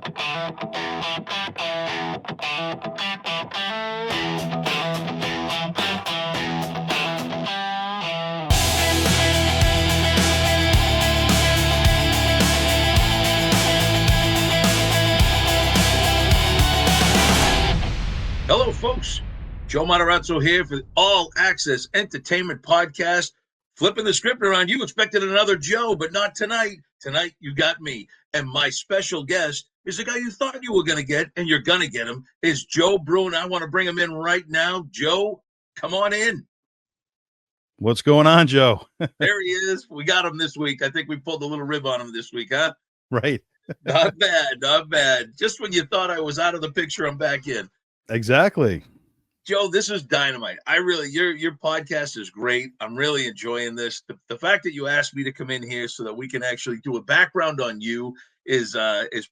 Hello, folks. Joe Matterazzo here for the All Access Entertainment Podcast. Flipping the script around, you expected another Joe, but not tonight. Tonight, you got me. And my special guest is the guy you thought you were going to get, and you're going to get him, is Joe Bruen. I want to bring him in right now. Joe, come on in. What's going on, Joe? There he is. We got him this week. I think we pulled a little rib on him this week, huh? Right. Not bad, not bad. Just when you thought I was out of the picture, I'm back in. Exactly. Joe, this is dynamite. Your podcast is great. I'm really enjoying this. The fact that you asked me to come in here so that we can actually do a background on you is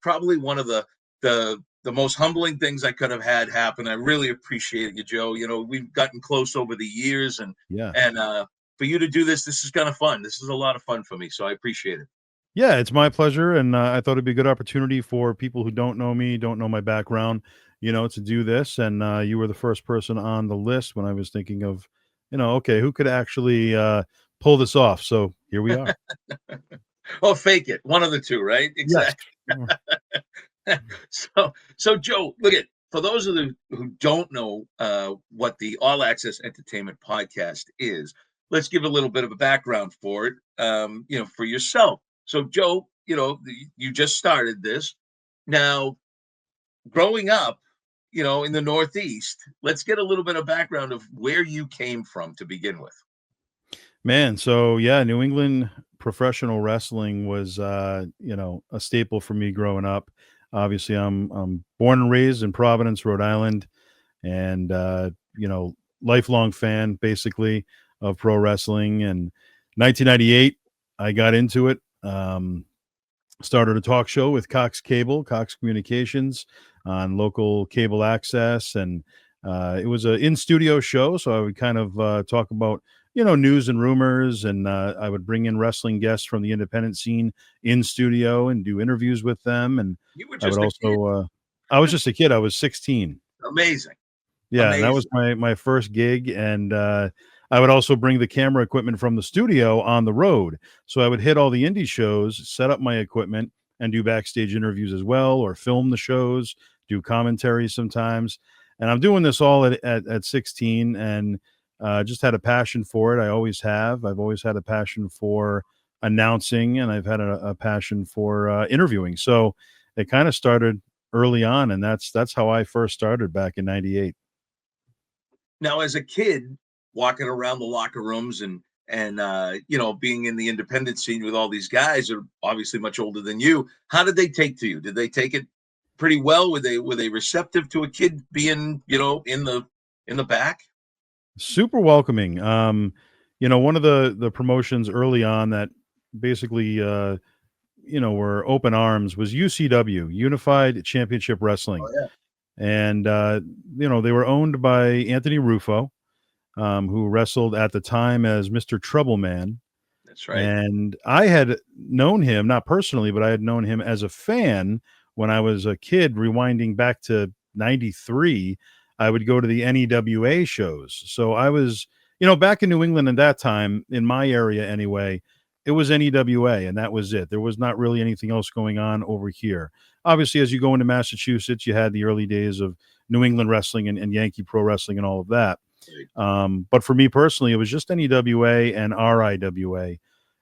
probably one of the most humbling things I could have had happen. I really appreciate it, Joe. You know, we've gotten close over the years, and for you to do this is kind of fun. This is a lot of fun for me, so I appreciate it. Yeah, it's my pleasure, and I thought it'd be a good opportunity for people who don't know me, don't know my background, to do this. And you were the first person on the list when I was thinking of, okay, who could actually pull this off? So here we are. Oh, fake it. One of the two, right? Exactly. Yes. So Joe, look at, for those of you who don't know what the All Access Entertainment Podcast is, let's give a little bit of a background for it, for yourself. So Joe, you just started this. Now, growing up, in the Northeast, let's get a little bit of background of where you came from to begin with. Man, so yeah, New England professional wrestling was, a staple for me growing up. Obviously, I'm born and raised in Providence, Rhode Island, and lifelong fan basically of pro wrestling. And 1998, I got into it. Started a talk show with Cox Communications on local cable access, and it was an in-studio show, so I would kind of talk about news and rumors, and I would bring in wrestling guests from the independent scene in studio and do interviews with them. And you were just I was just a kid. I was 16. Amazing. Yeah, Amazing. And that was my first gig, and I would also bring the camera equipment from the studio on the road. So I would hit all the indie shows, set up my equipment, and do backstage interviews as well, or film the shows, do commentary sometimes. And I'm doing this all at 16, and just had a passion for it. I always have. I've always had a passion for announcing, and I've had a passion for interviewing. So it kind of started early on, and that's how I first started back in 98. Now, as a kid, walking around the locker rooms and being in the independent scene with all these guys that are obviously much older than you, how did they take to you? Did they take it pretty well? Were they receptive to a kid being, in the back? Super welcoming. One of the promotions early on that basically, were open arms was UCW, Unified Championship Wrestling. Oh, yeah. And, they were owned by Anthony Ruffo, who wrestled at the time as Mr. Troubleman. That's right. And I had known him, not personally, but I had known him as a fan when I was a kid, rewinding back to 93. I would go to the NEWA shows. So I was, back in New England at that time, in my area anyway, it was NEWA, and that was it. There was not really anything else going on over here. Obviously, as you go into Massachusetts, you had the early days of New England wrestling and Yankee pro wrestling and all of that. But for me personally, it was just NEWA and RIWA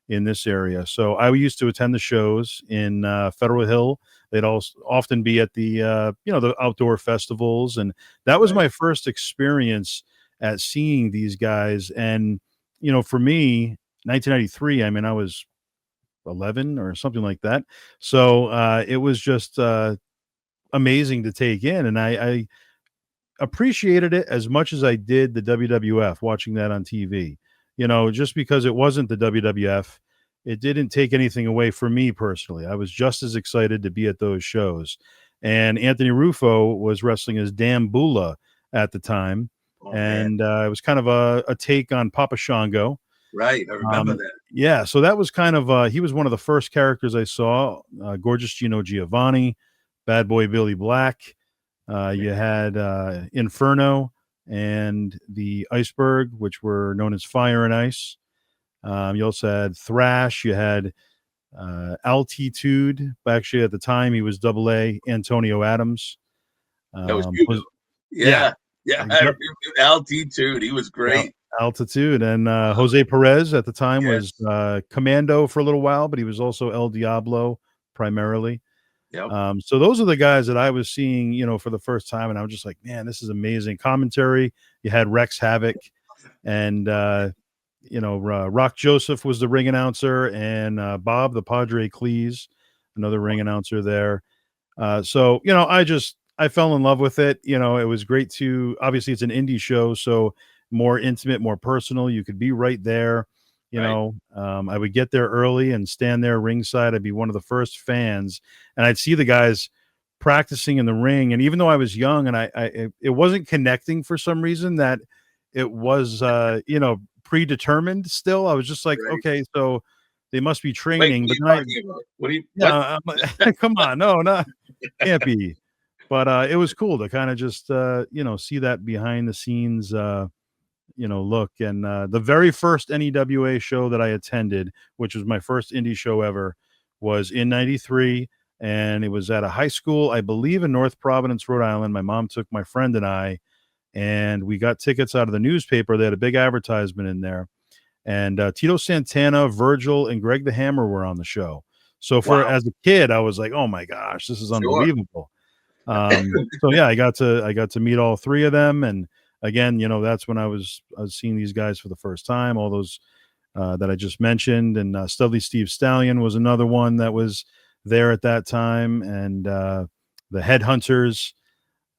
in this area. So I used to attend the shows in Federal Hill. They'd often be at the the outdoor festivals, and that was my first experience at seeing these guys. And for me, 1993, I mean, I was 11 or something like that. So it was just amazing to take in, and I appreciated it as much as I did the WWF, watching that on TV. Just because it wasn't the WWF, it didn't take anything away from me personally. I was just as excited to be at those shows. And Anthony Ruffo was wrestling as Dan Bula at the time. Oh, and it was kind of a take on Papa Shango. Right, I remember that. Yeah, so that was kind of, he was one of the first characters I saw. Gorgeous Gino Giovanni, Bad Boy Billy Black. You had Inferno and the Iceberg, which were known as Fire and Ice. You also had Thrash. You had Altitude. Actually, at the time, he was AA. Antonio Adams. That was you. Yeah. I remember Altitude. He was great. Altitude. And Jose Perez at the time was Commando for a little while, but he was also El Diablo primarily. Yep. So those are the guys that I was seeing, for the first time, and I was just like, man, this is amazing. Commentary. You had Rex Havoc, and Rock Joseph was the ring announcer, and Bob the Padre Cleese, another ring announcer there. So I fell in love with it. It was great obviously it's an indie show, so more intimate, more personal. You could be right there. I would get there early and stand there ringside. I'd be one of the first fans, and I'd see the guys practicing in the ring. And even though I was young and it wasn't connecting for some reason that it was, predetermined still, I was just like, okay, so they must be training. Wait, what are you what? Come on. No, can't be. But it was cool to kind of just, see that behind the scenes, look. And the very first NEWA show that I attended, which was my first indie show ever, was in '93. And it was at a high school, I believe in North Providence, Rhode Island. My mom took my friend and I, and we got tickets out of the newspaper. They had a big advertisement in there. And Tito Santana, Virgil, and Greg the Hammer were on the show. So as a kid, I was like, oh my gosh, this is unbelievable. So yeah, I got to meet all three of them. And again, that's when I was seeing these guys for the first time, all those that I just mentioned. And Studley Steve Stallion was another one that was there at that time. And the Headhunters,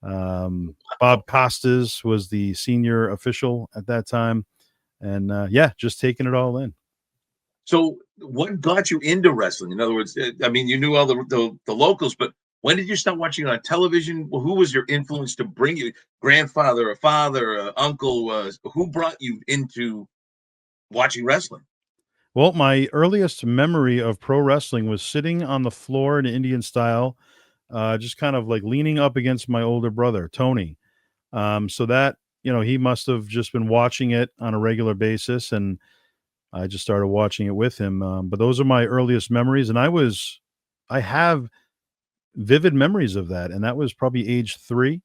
Bob Costas was the senior official at that time. And just taking it all in. So what got you into wrestling? In other words, I mean, you knew all the locals, but when did you start watching it on television? Well, who was your influence to bring you? Grandfather, a father, a uncle? Who brought you into watching wrestling? Well, my earliest memory of pro wrestling was sitting on the floor in Indian style, just kind of like leaning up against my older brother, Tony. So that, he must have just been watching it on a regular basis, and I just started watching it with him. But those are my earliest memories, and I have vivid memories of that, and that was probably age 3.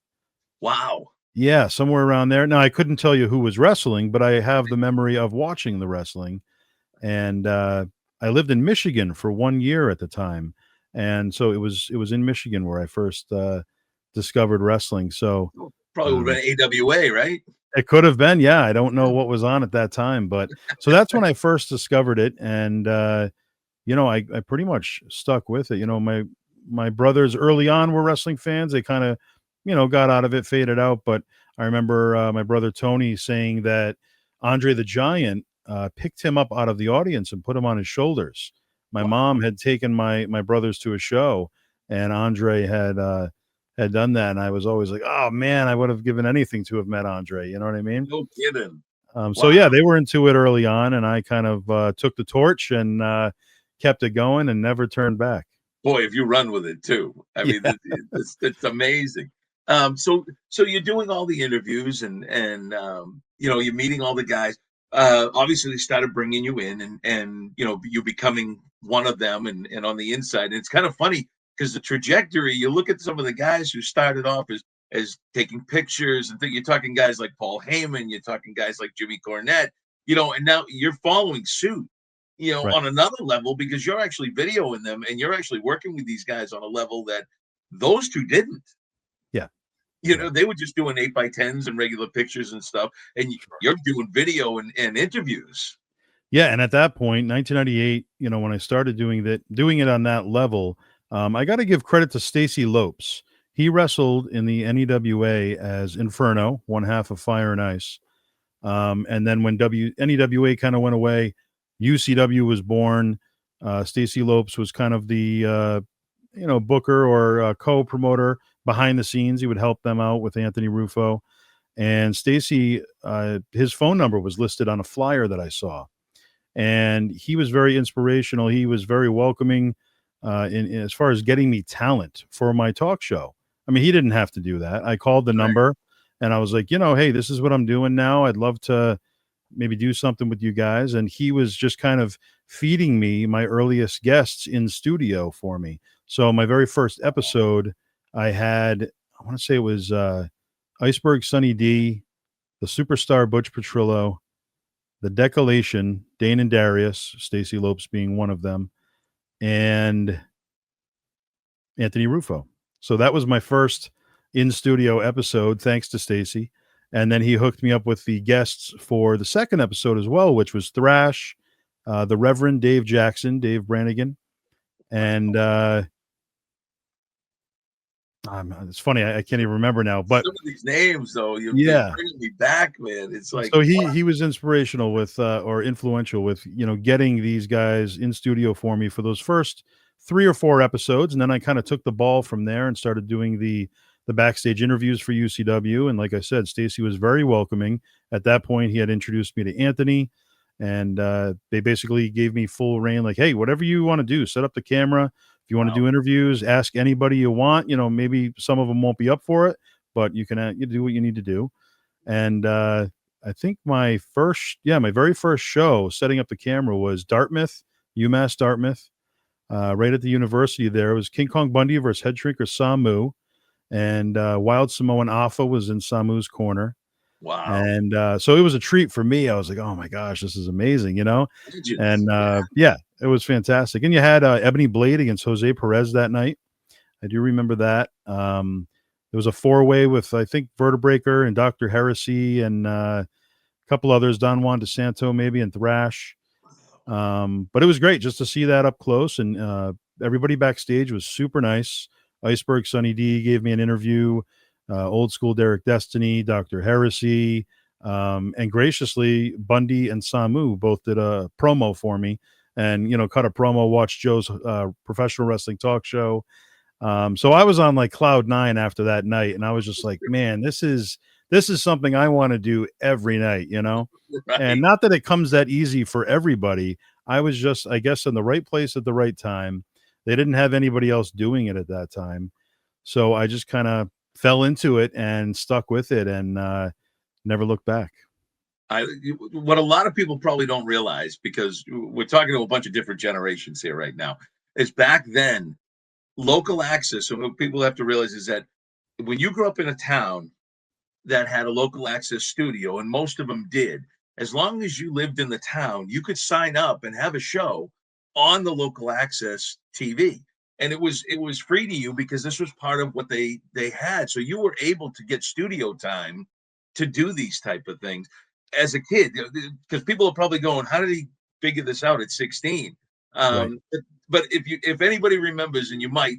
Wow. Yeah, somewhere around there. Now, I couldn't tell you who was wrestling, but I have the memory of watching the wrestling. And I lived in Michigan for 1 year at the time, and so it was in Michigan where I first discovered wrestling. So probably would have been AWA, right? It could have been, yeah. I don't know what was on at that time, but so that's when I first discovered it, and I pretty much stuck with it. My brothers early on were wrestling fans. They kind of, got out of it, faded out. But I remember my brother Tony saying that Andre the Giant picked him up out of the audience and put him on his shoulders. My mom had taken my brothers to a show, and Andre had done that, and I was always like, oh man, I would have given anything to have met Andre. You know what I mean? No kidding. So yeah, they were into it early on, and I kind of took the torch and kept it going and never turned back. Boy, if you run with it too, I mean, it's amazing. So you're doing all the interviews and you're meeting all the guys. Obviously, they started bringing you in, and you becoming one of them, and on the inside, and it's kind of funny because the trajectory. You look at some of the guys who started off as taking pictures, and you're talking guys like Paul Heyman, you're talking guys like Jimmy Cornette, and now you're following suit. Right. On another level, because you're actually videoing them and you're actually working with these guys on a level that those two didn't. Yeah. They were just doing 8x10s and regular pictures and stuff. And you're doing video and interviews. Yeah. And at that point, 1998, when I started doing it on that level, I got to give credit to Stacy Lopes. He wrestled in the NEWA as Inferno, one half of Fire and Ice. And then when NEWA kind of went away, UCW was born. Stacy Lopes was kind of the booker or co-promoter behind the scenes. He would help them out with Anthony Rufo. And Stacy, his phone number was listed on a flyer that I saw. And he was very inspirational. He was very welcoming. in as far as getting me talent for my talk show. I mean, he didn't have to do that. I called the number and I was like, hey, this is what I'm doing now. I'd love to maybe do something with you guys. And he was just kind of feeding me my earliest guests in studio for me. So my very first episode, I want to say it was Iceberg Sunny D, the Superstar Butch Petrillo, the Decolation, Dane and Darius, Stacey Lopes being one of them, and Anthony Rufo. So that was my first in-studio episode, thanks to Stacey. And then he hooked me up with the guests for the second episode as well, which was Thrash, the Reverend Dave Jackson, Dave Brannigan. And it's funny, I can't even remember now. But some of these names, though, you're bringing me back, man. It's like, so he was inspirational with or influential with getting these guys in studio for me for those first 3 or 4 episodes, and then I kind of took the ball from there and started doing the backstage interviews for UCW. And like I said, Stacey was very welcoming. At that point, he had introduced me to Anthony, and they basically gave me full reign. Like, hey, whatever you want to do, set up the camera. If you want to do interviews, ask anybody you want. Maybe some of them won't be up for it, but you can you do what you need to do. And I think my very first show setting up the camera was Dartmouth, UMass Dartmouth, right at the university there. It was King Kong Bundy versus Head Shrinker Samu, and Wild Samoan Alpha was in Samu's corner. Wow. And so it was a treat for me. I was like, oh my gosh, this is amazing, And it was fantastic. And you had Ebony Blade against Jose Perez that night. I do remember that. There was a 4-way with, I think, Vertebraker and Dr. Heresy and a couple others, Don Juan DeSanto maybe, and Thrash. But it was great just to see that up close. And everybody backstage was super nice. Iceberg Sunny D gave me an interview. Old School Derek Destiny, Dr. Heresy, and graciously Bundy and Samu both did a promo for me and, cut a promo, watched Joe's professional wrestling talk show. So I was on like cloud 9 after that night, and I was just like, man, this is something I want to do every night, Right. And not that it comes that easy for everybody. I was just, I guess, in the right place at the right time. They didn't have anybody else doing it at that time. So I just kind of fell into it and stuck with it and never looked back. What a lot of people probably don't realize, because we're talking to a bunch of different generations here right now, is back then, local access. So what people have to realize is that when you grew up in a town that had a local access studio, and most of them did, as long as you lived in the town, you could sign up and have a show on the local access TV. And it was free to you because this was part of what they had. So you were able to get studio time to do these type of things as a kid, because people are probably going, how did he figure this out at 16? Right. But if anybody remembers, and you might,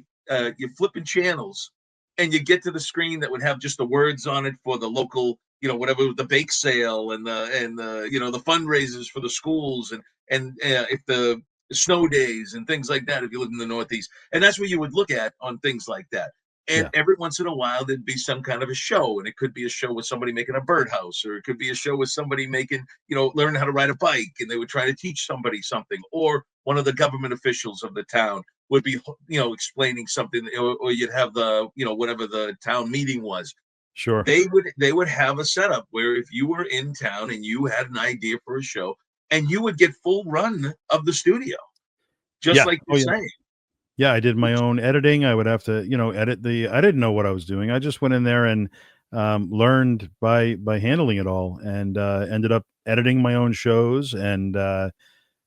you're flipping channels and you get to the screen that would have just the words on it for the local, whatever, the bake sale and the fundraisers for the schools and if the snow days and things like that, if you live in the Northeast. And that's what you would look at on things like that. And every once in a while, there'd be some kind of a show, and it could be a show with somebody making a birdhouse, or it could be a show with somebody making, learning how to ride a bike, and they would try to teach somebody something, or one of the government officials of the town would be, explaining something, or you'd have the, whatever the town meeting was. Sure. They would have a setup where if you were in town and you had an idea for a show, and you would get full run of the studio, just like you're saying. Yeah, I did my own editing. I would have to, edit I didn't know what I was doing. I just went in there and learned by handling it all, and ended up editing my own shows. And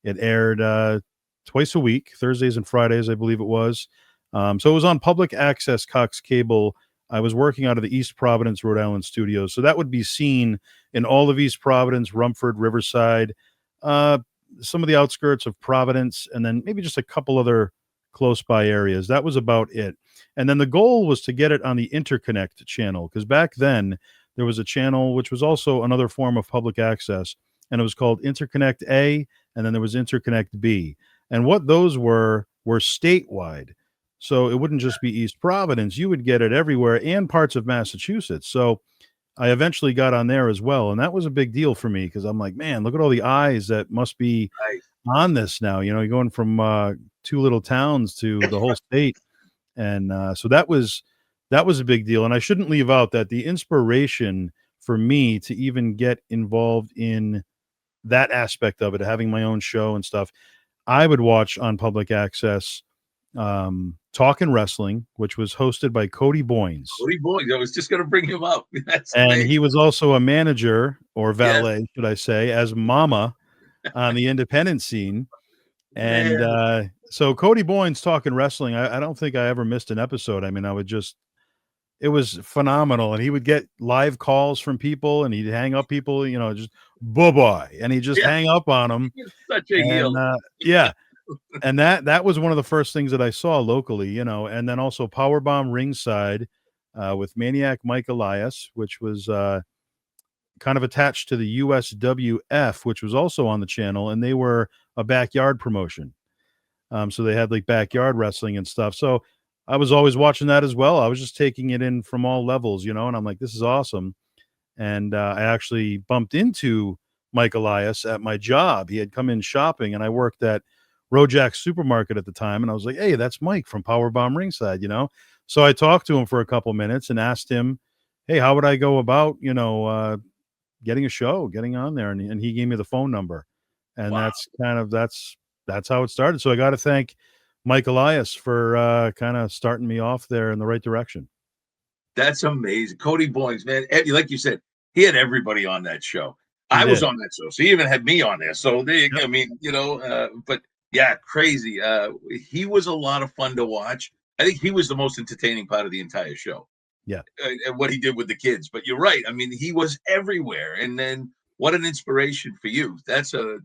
it aired twice a week, Thursdays and Fridays, I believe it was. So it was on public access Cox Cable. I was working out of the East Providence, Rhode Island studios. So that would be seen in all of East Providence, Rumford, Riverside, some of the outskirts of Providence, and then maybe just a couple other close by areas. That was about it. And then the goal was to get it on the Interconnect channel, because back then there was a channel which was also another form of public access, and it was called Interconnect A, and then there was Interconnect B. And what those were statewide. So it wouldn't just be East Providence. You would get it everywhere, and parts of Massachusetts. So I eventually got on there as well. And that was a big deal for me, because I'm like, man, look at all the eyes that must be on this now. You're going from two little towns to the whole state. And so that was a big deal. And I shouldn't leave out that the inspiration for me to even get involved in that aspect of it, having my own show and stuff, I would watch on public access Talkin' Wrestling, which was hosted by Cody Boynes. Cody Boynes, I was just going to bring him up. That's and amazing. He was also a manager, or valet, should I say, as Mama on the independent scene. And so Cody Boynes Talkin' Wrestling, I don't think I ever missed an episode. I mean, it was phenomenal. And he would get live calls from people, and he'd hang up people, just bye-bye. And he'd just hang up on them. He's such a heel. Yeah. And that was one of the first things that I saw locally, and then also Powerbomb Ringside with Maniac Mike Elias, which was kind of attached to the USWF, which was also on the channel, and they were a backyard promotion. So they had like backyard wrestling and stuff. So I was always watching that as well. I was just taking it in from all levels, and I'm like, this is awesome. And I actually bumped into Mike Elias at my job. He had come in shopping, and I worked at Rojack Supermarket at the time. And I was like, hey, that's Mike from Powerbomb Ringside, So I talked to him for a couple minutes and asked him, hey, how would I go about, getting a show, getting on there? And he gave me the phone number. And Wow. that's how it started. So I got to thank Mike Elias for kind of starting me off there in the right direction. That's amazing. Cody Boynes, man, like you said, he had everybody on that show. I was on that show, so he even had me on there. So there you go. I mean, but yeah, crazy. He was a lot of fun to watch. I think he was the most entertaining part of the entire show. Yeah. And what he did with the kids. But you're right. I mean, he was everywhere. And then what an inspiration for you. That's a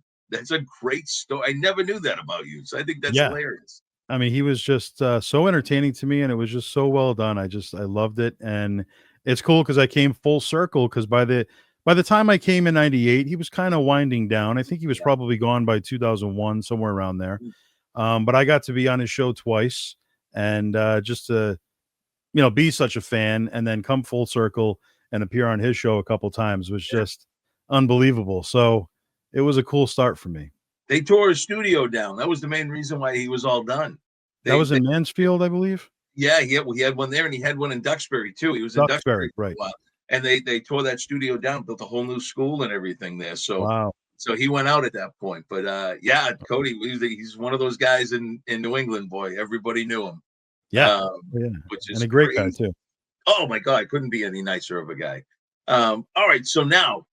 great story. I never knew that about you. So I think that's hilarious. I mean, he was just so entertaining to me, and it was just so well done. I loved it. And it's cool because I came full circle, because by the time I came in 98, he was kind of winding down. I think he was probably gone by 2001, somewhere around there. But I got to be on his show twice, and just to, be such a fan, and then come full circle and appear on his show a couple times was just unbelievable. So it was a cool start for me. They tore his studio down. That was the main reason why he was all done. That was in Mansfield, I believe. Yeah, he had one there, and he had one in Duxbury too. He was in Duxbury, right? And they tore that studio down, built a whole new school and everything there. So wow. So he went out at that point. But Cody, he's one of those guys in New England, boy. Everybody knew him. Which is and a great crazy. guy too. Oh my God, couldn't be any nicer of a guy. All right, so now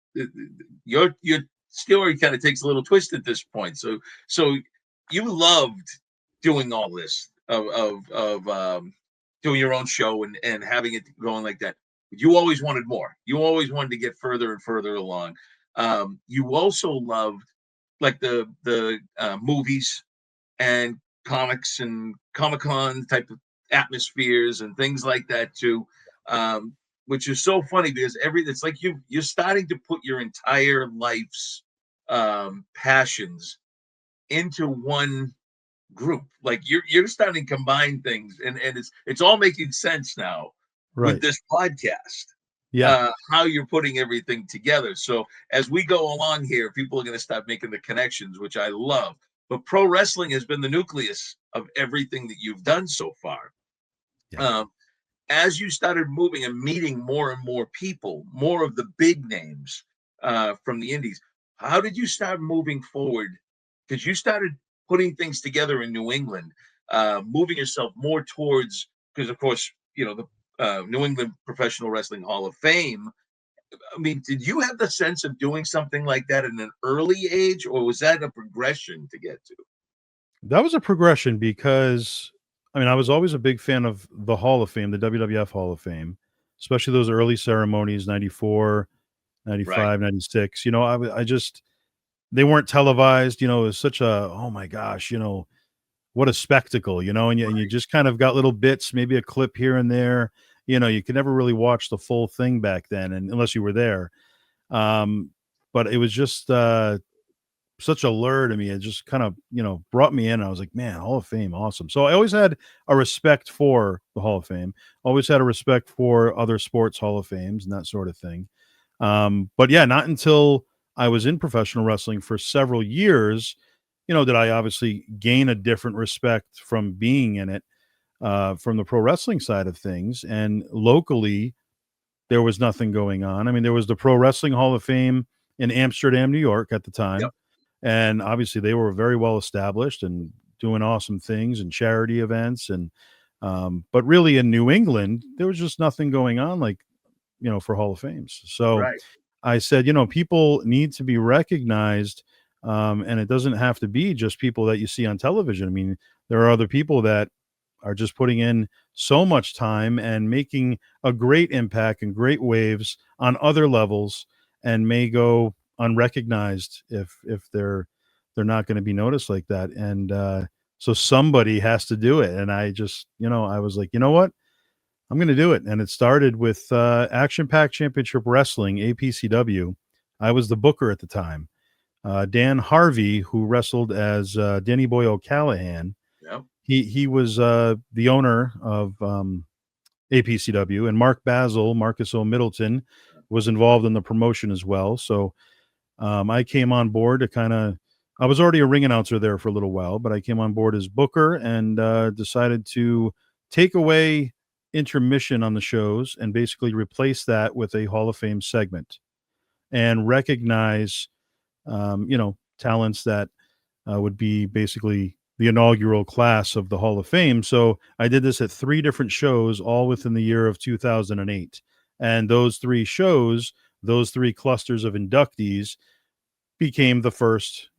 your story kind of takes a little twist at this point. So you loved doing all this of doing your own show and having it going like that. You always wanted more. You always wanted to get further and further along. You also loved like the movies and comics and Comic-Con type of atmospheres and things like that too. Which is so funny because it's like you're starting to put your entire life's passions into one group. Like you're starting to combine things, and it's all making sense now with this podcast. How you're putting everything together. So as we go along here, people are going to start making the connections, which I love. But pro wrestling has been the nucleus of everything that you've done so far. As you started moving and meeting more and more people, more of the big names from the indies, how did you start moving forward? Because you started putting things together in New England, moving yourself more towards, because of course, the New England Professional Wrestling Hall of Fame. I mean, did you have the sense of doing something like that in an early age, or was that a progression to get to? That was a progression because I was always a big fan of the Hall of Fame, the WWF Hall of Fame, especially those early ceremonies, 94, 95, 96. They weren't televised. It was such a, oh my gosh, what a spectacle, and you just kind of got little bits, maybe a clip here and there. You could never really watch the full thing back then, and unless you were there. But it was just such a lure to me. It just kind of, brought me in. I was like, man, Hall of Fame, awesome. So I always had a respect for the Hall of Fame, always had a respect for other sports Hall of Fames and that sort of thing. But yeah, not until I was in professional wrestling for several years did I obviously gain a different respect from being in it, from the pro wrestling side of things. And locally, there was nothing going on. I mean, there was the Pro Wrestling Hall of Fame in Amsterdam, New York at the time. Yep. And obviously they were very well established and doing awesome things and charity events. And, but really in New England, there was just nothing going on like, for Hall of Fames. So Right. I said, people need to be recognized. And it doesn't have to be just people that you see on television. I mean, there are other people that are just putting in so much time and making a great impact and great waves on other levels, and may go unrecognized if they're not going to be noticed like that. And so somebody has to do it. And I just, I was like, you know what? I'm going to do it. And it started with Action Pack Championship Wrestling, APCW. I was the booker at the time. Dan Harvey, who wrestled as Danny Boy O'Callahan, Yep. he was the owner of APCW, and Marcus O. Middleton, was involved in the promotion as well. So I came on board to I was already a ring announcer there for a little while, but I came on board as booker and decided to take away intermission on the shows and basically replace that with a Hall of Fame segment and recognize, talents that would be basically the inaugural class of the Hall of Fame. So I did this at 3 different shows, all within the year of 2008. And those 3 shows, those 3 clusters of inductees, became the first,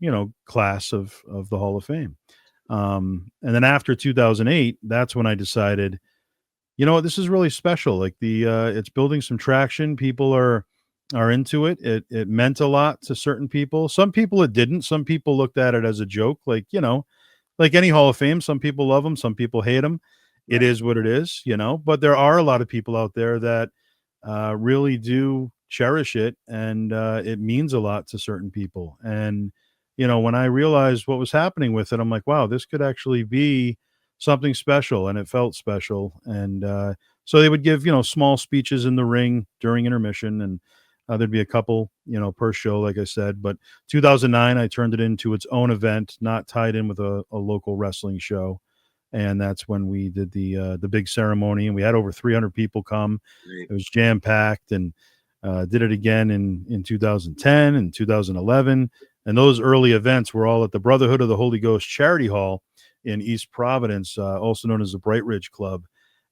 class of the Hall of Fame. And then after 2008, that's when I decided, this is really special. Like it's building some traction. People are into it. It meant a lot to certain people. Some people it didn't. Some people looked at it as a joke, like, like any Hall of Fame. Some people love them, some people hate them. It is what it is, but there are a lot of people out there that really do cherish it, and it means a lot to certain people. And, when I realized what was happening with it, I'm like, wow, this could actually be something special. And it felt special. And so they would give, small speeches in the ring during intermission, and there'd be a couple, per show, like I said. But 2009, I turned it into its own event, not tied in with a local wrestling show. And that's when we did the big ceremony, and we had over 300 people come. It was jam packed, and did it again in 2010 and 2011. And those early events were all at the Brotherhood of the Holy Ghost Charity Hall in East Providence, also known as the Bright Ridge Club.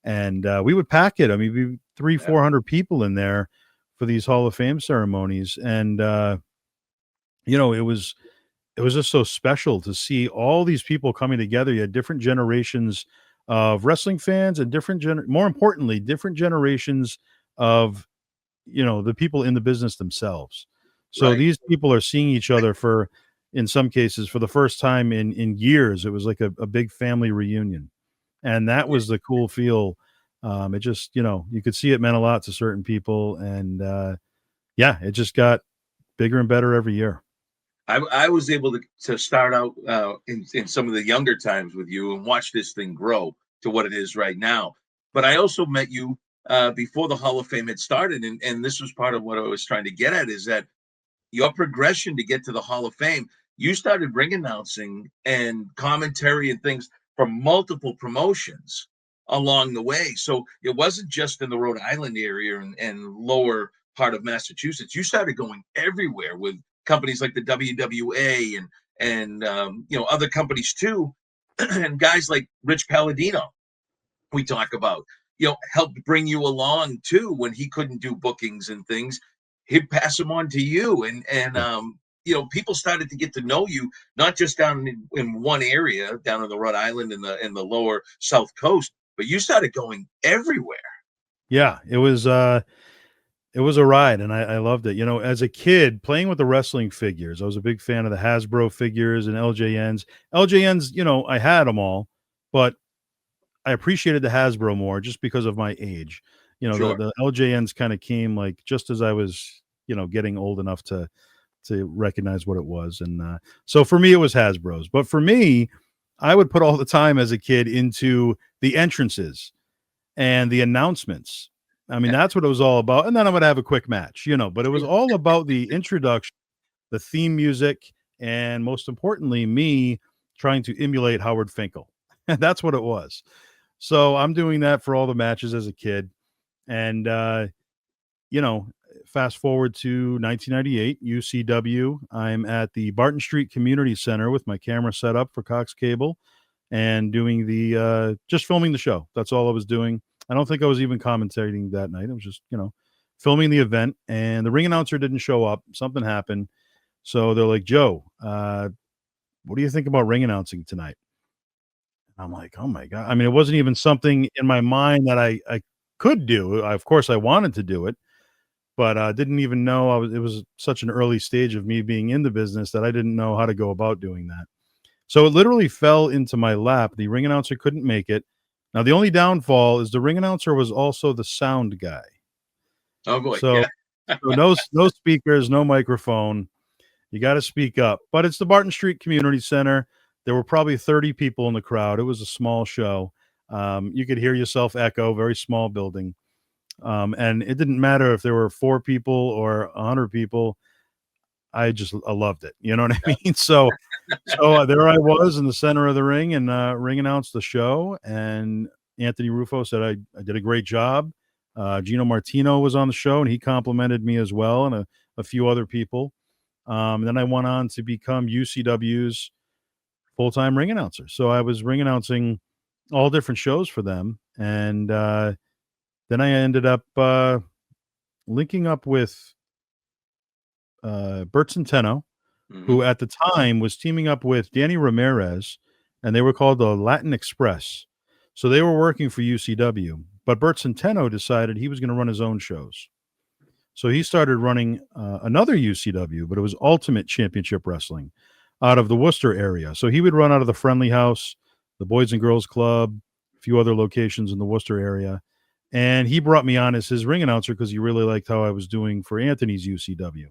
And we would pack it. I mean, we 400 people in there for these Hall of Fame ceremonies. And, it was just so special to see all these people coming together. You had different generations of wrestling fans and more importantly, different generations of, the people in the business themselves. So these people are seeing each other in some cases, for the first time in years. It was like a big family reunion. And that was the cool feel. It just, you could see it meant a lot to certain people. And it just got bigger and better every year. I was able to start out in some of the younger times with you and watch this thing grow to what it is right now. But I also met you before the Hall of Fame had started. And this was part of what I was trying to get at, is that your progression to get to the Hall of Fame, you started ring announcing and commentary and things from multiple promotions along the way. So it wasn't just in the Rhode Island area and lower part of Massachusetts. You started going everywhere with companies like the WWA and other companies too, and guys like Rich Palladino. We talk about, helped bring you along too when he couldn't do bookings and things. He'd pass them on to you, and people started to get to know you, not just down in one area, down in the Rhode Island and the lower South Coast, but you started going everywhere. Yeah, it was a ride, and I loved it. As a kid playing with the wrestling figures, I was a big fan of the Hasbro figures and LJNs. I had them all, but I appreciated the Hasbro more just because of my age. Sure. The LJNs kind of came like just as I was, getting old enough to recognize what it was. And so for me, it was Hasbro's. But for me, I would put all the time as a kid into the entrances and the announcements. I mean, that's what it was all about. And then I would have a quick match, but it was all about the introduction, the theme music, and most importantly, me trying to emulate Howard Finkel. That's what it was. So I'm doing that for all the matches as a kid. And, fast forward to 1998, UCW. I'm at the Barton Street Community Center with my camera set up for Cox Cable and doing just filming the show. That's all I was doing. I don't think I was even commentating that night. It was just, filming the event, and the ring announcer didn't show up. Something happened. So they're like, Joe, what do you think about ring announcing tonight? I'm like, oh my God. I mean, it wasn't even something in my mind that I could do. Of course, I wanted to do it, but I didn't even know it was such an early stage of me being in the business that I didn't know how to go about doing that. So it literally fell into my lap. The ring announcer couldn't make it. Now, the only downfall is the ring announcer was also the sound guy. Oh boy. So, yeah. so no speakers, no microphone. You got to speak up. But it's the Barton Street Community Center. There were probably 30 people in the crowd. It was a small show. You could hear yourself echo, very small building. And it didn't matter if there were 4 people or 100 people. I loved it. You know what I mean? So there I was in the center of the ring, and ring announced the show. And Anthony Rufo said I did a great job. Gino Martino was on the show, and he complimented me as well, and a few other people. Then I went on to become UCW's full-time ring announcer. So I was ring announcing all different shows for them. And then I ended up linking up with Bert Centeno, who at the time was teaming up with Danny Ramirez, and they were called the Latin Express. So they were working for UCW. But Bert Centeno decided he was going to run his own shows. So he started running another UCW, but it was Ultimate Championship Wrestling out of the Worcester area. So he would run out of the Friendly House, the Boys and Girls Club, a few other locations in the Worcester area. And he brought me on as his ring announcer because he really liked how I was doing for Anthony's UCW.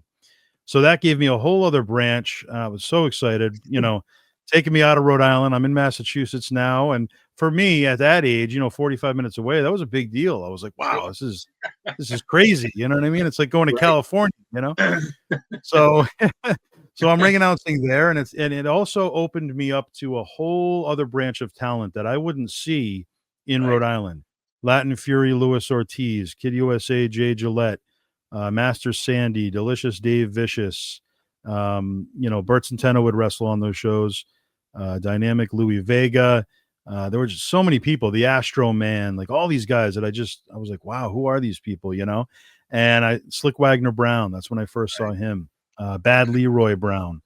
So that gave me a whole other branch. I was so excited, taking me out of Rhode Island. I'm in Massachusetts now. And for me at that age, 45 minutes away, that was a big deal. I was like, wow, this is crazy. You know what I mean? It's like going to California, So, so I'm ring announcing there. And it also opened me up to a whole other branch of talent that I wouldn't see in Rhode Island. Latin Fury, Luis Ortiz, Kid USA, Jay Gillette, Master Sandy, Delicious Dave Vicious. Bert Centeno would wrestle on those shows. Dynamic Louis Vega. There were just so many people. The Astro Man, like all these guys that I was like, wow, who are these people? And Slick Wagner Brown. That's when I first saw him. Bad Leroy Brown.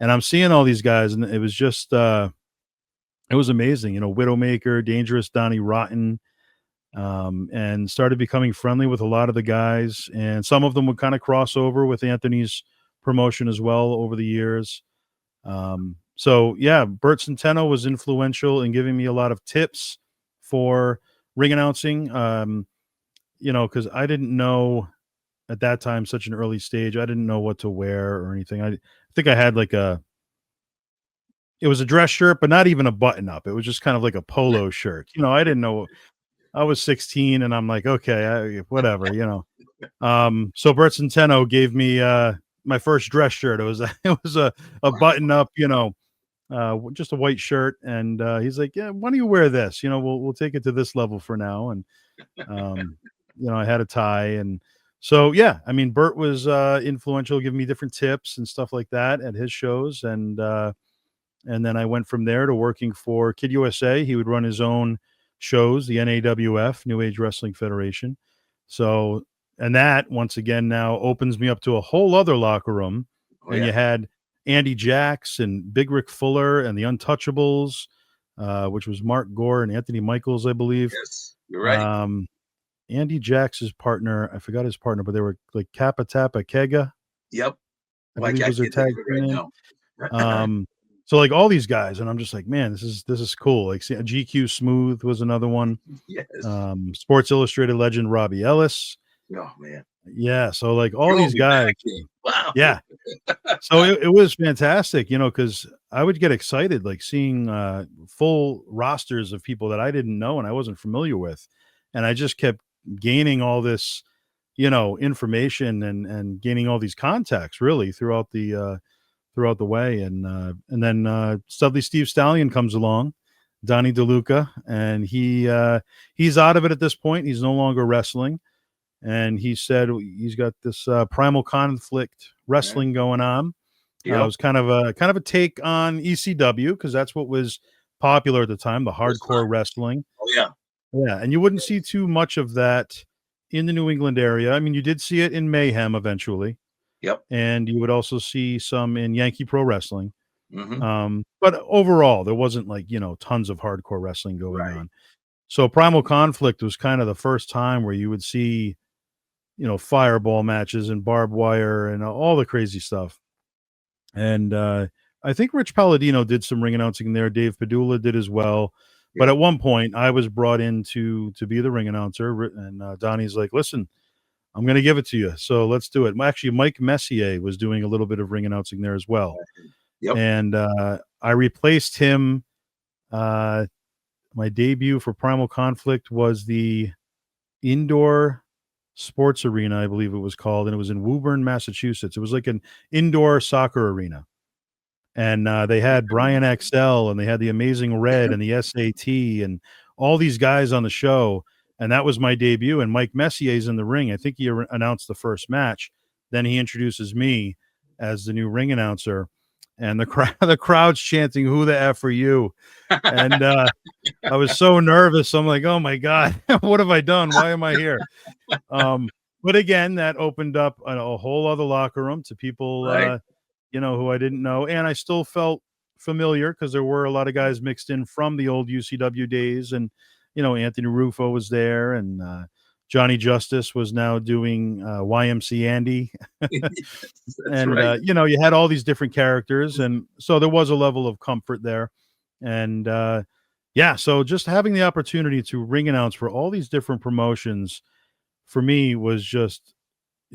And I'm seeing all these guys, and it was just, it was amazing. Widowmaker, Dangerous Donnie Rotten. And started becoming friendly with a lot of the guys, and some of them would kind of cross over with Anthony's promotion as well over the years. So yeah, Bert Centeno was influential in giving me a lot of tips for ring announcing. Because I didn't know at that time, such an early stage, I didn't know what to wear or anything. I think I had it was a dress shirt, but not even a button up. It was just kind of like a polo shirt. I didn't know. I was 16 and I'm like, okay, whatever, So Bert Centeno gave me my first dress shirt. It was a button up, just a white shirt. And he's like, yeah, why don't you wear this? We'll take it to this level for now. And, I had a tie. And so, yeah, I mean, Bert was influential, giving me different tips and stuff like that at his shows. And then I went from there to working for Kid USA. He would run his own shows, the NAWF, New Age Wrestling Federation. So, and that once again now opens me up to a whole other locker room. You had Andy Jax and Big Rick Fuller and the Untouchables, which was Mark Gore and Anthony Michaels, I believe. Yes, you're right. Andy Jax's partner, I forgot his partner, but they were like Kappa Tappa Kega. Yep. I believe was their tag name. So like all these guys, and I'm just like, man, this is cool. Like GQ Smooth was another one. Yes. Sports Illustrated legend Robbie Ellis. Oh man. Yeah. So like all these guys. Wow. Yeah. So it was fantastic, because I would get excited like seeing full rosters of people that I didn't know and I wasn't familiar with, and I just kept gaining all this, information and gaining all these contacts really throughout the throughout the way. And then suddenly Steve Stallion comes along, Donnie DeLuca, and he's out of it at this point. He's no longer wrestling. And he said he's got this Primal Conflict wrestling going on. It was kind of a take on ECW, because that's what was popular at the time, the hardcore wrestling. Oh yeah. Yeah, and you wouldn't see too much of that in the New England area. I mean, you did see it in Mayhem eventually. Yep. And you would also see some in Yankee Pro Wrestling. Mm-hmm. But overall, there wasn't like, tons of hardcore wrestling going on. So Primal Conflict was kind of the first time where you would see, fireball matches and barbed wire and all the crazy stuff. And I think Rich Palladino did some ring announcing there. Dave Padula did as well. But at one point, I was brought in to be the ring announcer. And Donnie's like, listen, I'm going to give it to you. So let's do it. Actually, Mike Messier was doing a little bit of ring announcing there as well. Yep. And I replaced him. My debut for Primal Conflict was the Indoor Sports Arena, I believe it was called. And it was in Woburn, Massachusetts. It was like an indoor soccer arena. And they had Brian XL, and they had the Amazing Red and the SAT and all these guys on the show. And that was my debut. And Mike Messier's in the ring. I think he announced the first match. Then he introduces me as the new ring announcer. And the crowd's chanting, "Who the F are you?" And I was so nervous. I'm like, oh, my God, what have I done? Why am I here? But again, that opened up a whole other locker room to people who I didn't know. And I still felt familiar because there were a lot of guys mixed in from the old UCW days. And, Anthony Rufo was there, and Johnny Justice was now doing YMC Andy. And, you had all these different characters. And so there was a level of comfort there. And so just having the opportunity to ring announce for all these different promotions for me was just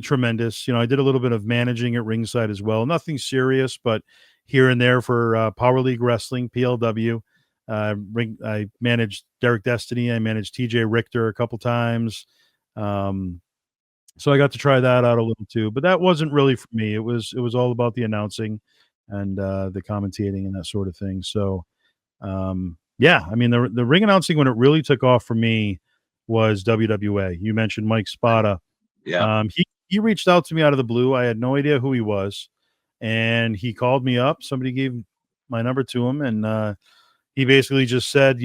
tremendous. I did a little bit of managing at ringside as well. Nothing serious, but here and there for Power League Wrestling, PLW. I managed Derek Destiny. I managed TJ Richter a couple times. So I got to try that out a little too, but that wasn't really for me. It was all about the announcing and the commentating and that sort of thing. So, I mean, the ring announcing when it really took off for me was WWA. You mentioned Mike Spada. Yeah. He reached out to me out of the blue. I had no idea who he was, and he called me up. Somebody gave my number to him, and he basically just said,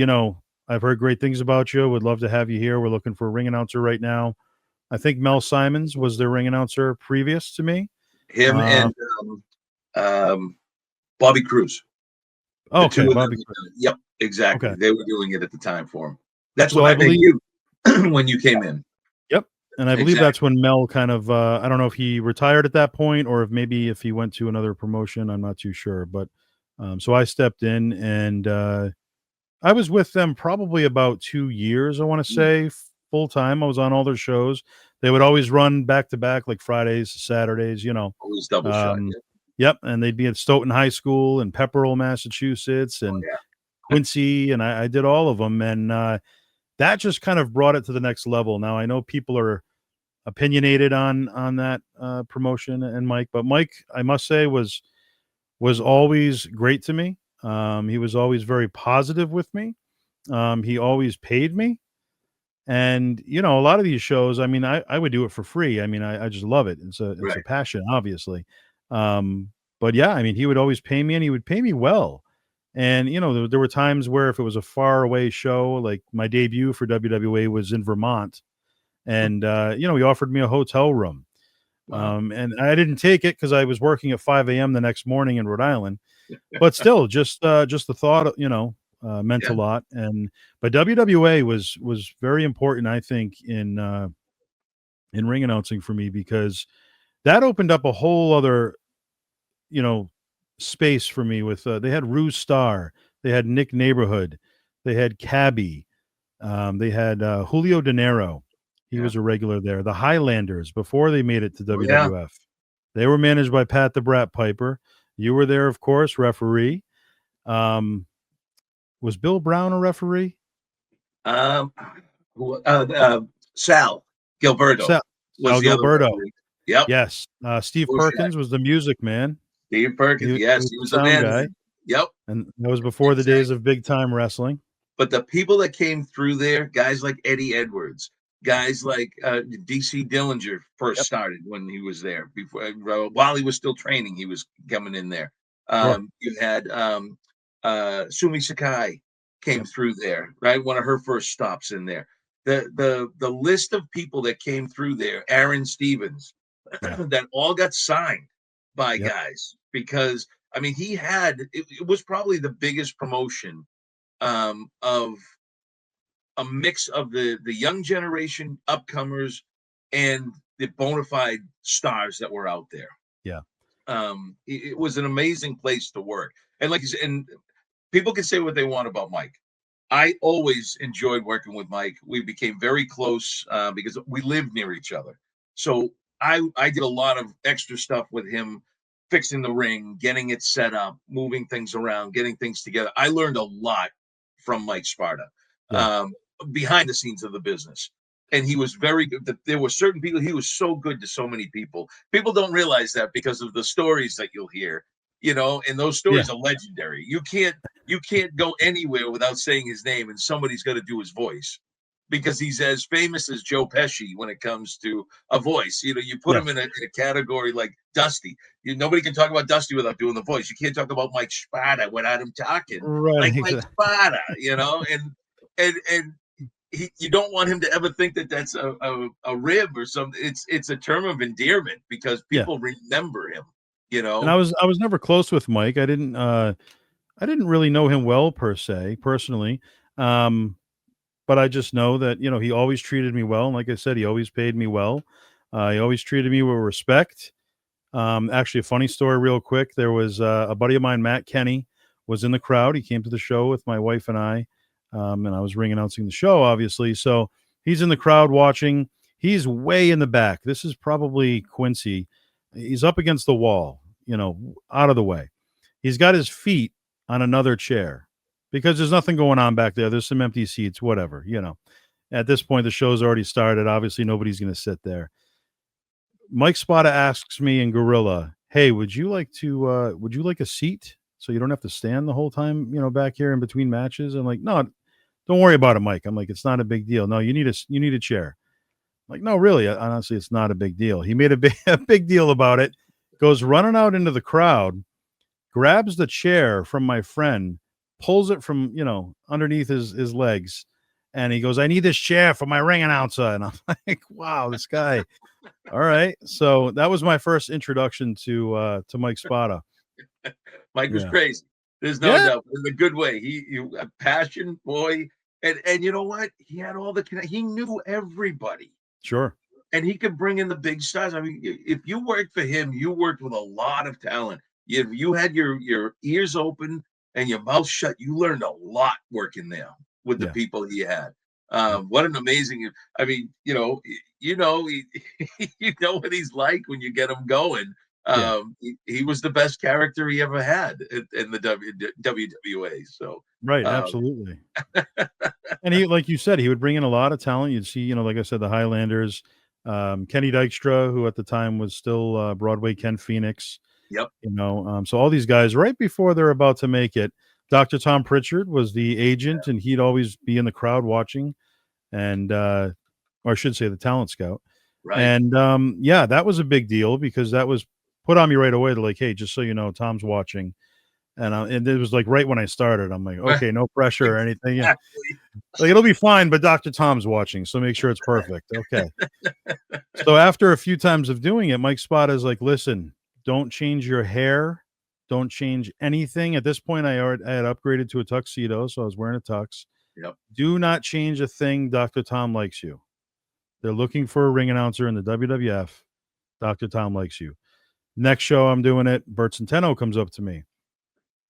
I've heard great things about you. Would love to have you here. We're looking for a ring announcer right now. I think Mel Simons was their ring announcer previous to me. Him and Bobby Cruz. Okay, Bobby Cruz. Yep, exactly. Okay. They were doing it at the time for him. That's So what I I believe you when you came in. Yep. And I believe that's when Mel kind of, I don't know if he retired at that point or if he went to another promotion. I'm not too sure. But so I stepped in, and I was with them probably about 2 years, I want to say, full time. I was on all their shows. They would always run back to back, like Fridays, Saturdays, Always double shot. Yep. And they'd be at Stoughton High School in Pepperell, Massachusetts, and Quincy. And I did all of them. And that just kind of brought it to the next level. Now, I know people are opinionated on that promotion and Mike, but Mike, I must say, was always great to me. He was always very positive with me. He always paid me. And, a lot of these shows, I mean, I would do it for free. I mean, I just love it. It's a passion, obviously. But yeah, I mean, he would always pay me, and he would pay me well. And, there were times where if it was a far away show, like my debut for WWA was in Vermont, and, he offered me a hotel room. Wow. And I didn't take it because I was working at 5 a.m. the next morning in Rhode Island, but still just the thought, meant a lot. But WWA was very important, I think, in ring announcing for me, because that opened up a whole other, space for me with, they had Ruse Star, they had Nick Neighborhood, they had Cabby, they had Julio De Niro. He was a regular there. The Highlanders, before they made it to WWF, they were managed by Pat the Brat Piper. You were there, of course, referee. Was Bill Brown a referee? Sal Gilberto. Sal Gilberto. Yep. Yes. Steve Perkins was the music man. Steve Perkins. Yes, he the was the sound man. guy. Yep. And that was before the days of big time wrestling. But the people that came through there, guys like Eddie Edwards, guys like DC Dillinger first started when he was there. Before while he was still training, he was coming in there. Sure. You had Sumi Sakai came through there, right? One of her first stops in there. The list of people that came through there, Aaron Stevens, that all got signed by guys because I mean he had it was probably the biggest promotion of a mix of the young generation upcomers and the bona fide stars that were out there. Yeah. It was an amazing place to work. And like you said, and people can say what they want about Mike. I always enjoyed working with Mike. We became very close because we lived near each other. So I did a lot of extra stuff with him, fixing the ring, getting it set up, moving things around, getting things together. I learned a lot from Mike Sparta behind the scenes of the business. And he was very good. There were certain people, he was so good to so many people. People don't realize that because of the stories that you'll hear, and those stories are legendary. You can't go anywhere without saying his name, and somebody's got to do his voice because he's as famous as Joe Pesci when it comes to a voice. You put him in a category like Dusty. Nobody can talk about Dusty without doing the voice. You can't talk about Mike Sparta without him talking like Mike Sparta, and you don't want him to ever think that that's a rib or something. It's a term of endearment because people remember him. And I was never close with Mike. I didn't really know him well per se personally. But I just know that, he always treated me well. And like I said, he always paid me well. He always treated me with respect. Actually, a funny story real quick. There was a buddy of mine, Matt Kenny, was in the crowd. He came to the show with my wife and I, and I was ring announcing the show, obviously. So he's in the crowd watching. He's way in the back. This is probably Quincy. He's up against the wall, out of the way. He's got his feet on another chair because there's nothing going on back there. There's some empty seats, whatever, At this point, the show's already started. Obviously, nobody's going to sit there. Mike Sparta asks me in Gorilla, "Hey, would you like a seat so you don't have to stand the whole time, back here in between matches?" I'm like, "No, don't worry about it, Mike." I'm like, "It's not a big deal. No, you need a chair." I'm like, "No, really, honestly, it's not a big deal." He made a big deal about it, goes running out into the crowd, grabs the chair from my friend, pulls it from, underneath his legs. And he goes, "I need this chair for my ring announcer." And I'm like, wow, this guy. All right. So that was my first introduction to Mike Sparta. Mike was crazy. There's no doubt in a good way. He a passion boy. And you know what? He had all he knew everybody. Sure. And he could bring in the big stars. I mean, if you worked for him, you worked with a lot of talent. You had your ears open and your mouth shut. You learned a lot working there with the people he had. What an amazing! I mean, you know what he's like when you get him going. He was the best character he ever had in the WWA. So right, absolutely. And he, like you said, he would bring in a lot of talent. You'd see, like I said, the Highlanders, Kenny Dykstra, who at the time was still Broadway Ken Phoenix. Yep. So all these guys right before they're about to make it. Dr. Tom Pritchard was the agent, and he'd always be in the crowd watching, and or I should say the talent scout. Right. And that was a big deal because that was put on me right away. To like, hey, just so you know, Tom's watching, and it was like right when I started. I'm like, okay, no pressure or anything. Yeah. Like it'll be fine, but Dr. Tom's watching, so make sure it's perfect. Okay. So after a few times of doing it, Mike Sparta is like, listen, don't change your hair. Don't change anything. At this point, I had upgraded to a tuxedo, so I was wearing a tux. Yep. Do not change a thing. Dr. Tom likes you. They're looking for a ring announcer in the WWF. Dr. Tom likes you. Next show, I'm doing it. Bert Centeno comes up to me.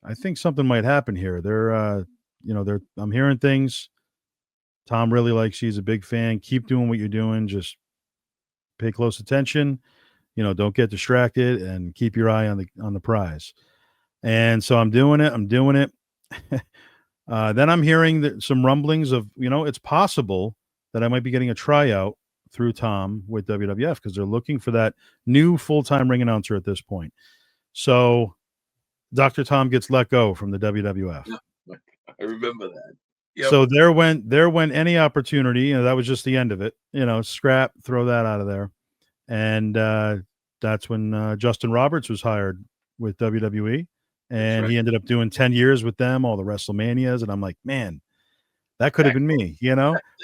I think something might happen here. I'm hearing things. Tom really likes you. He's a big fan. Keep doing what you're doing. Just pay close attention. Don't get distracted and keep your eye on the prize. And so I'm doing it. Then I'm hearing some rumblings of, it's possible that I might be getting a tryout through Tom with WWF because they're looking for that new full-time ring announcer at this point. So Dr. Tom gets let go from the WWF. Yeah, I remember that. Yep. So there went any opportunity. That was just the end of it. Scrap, throw that out of there. And that's when Justin Roberts was hired with WWE, and he ended up doing 10 years with them, all the WrestleManias. And I'm like, man, that could have been me,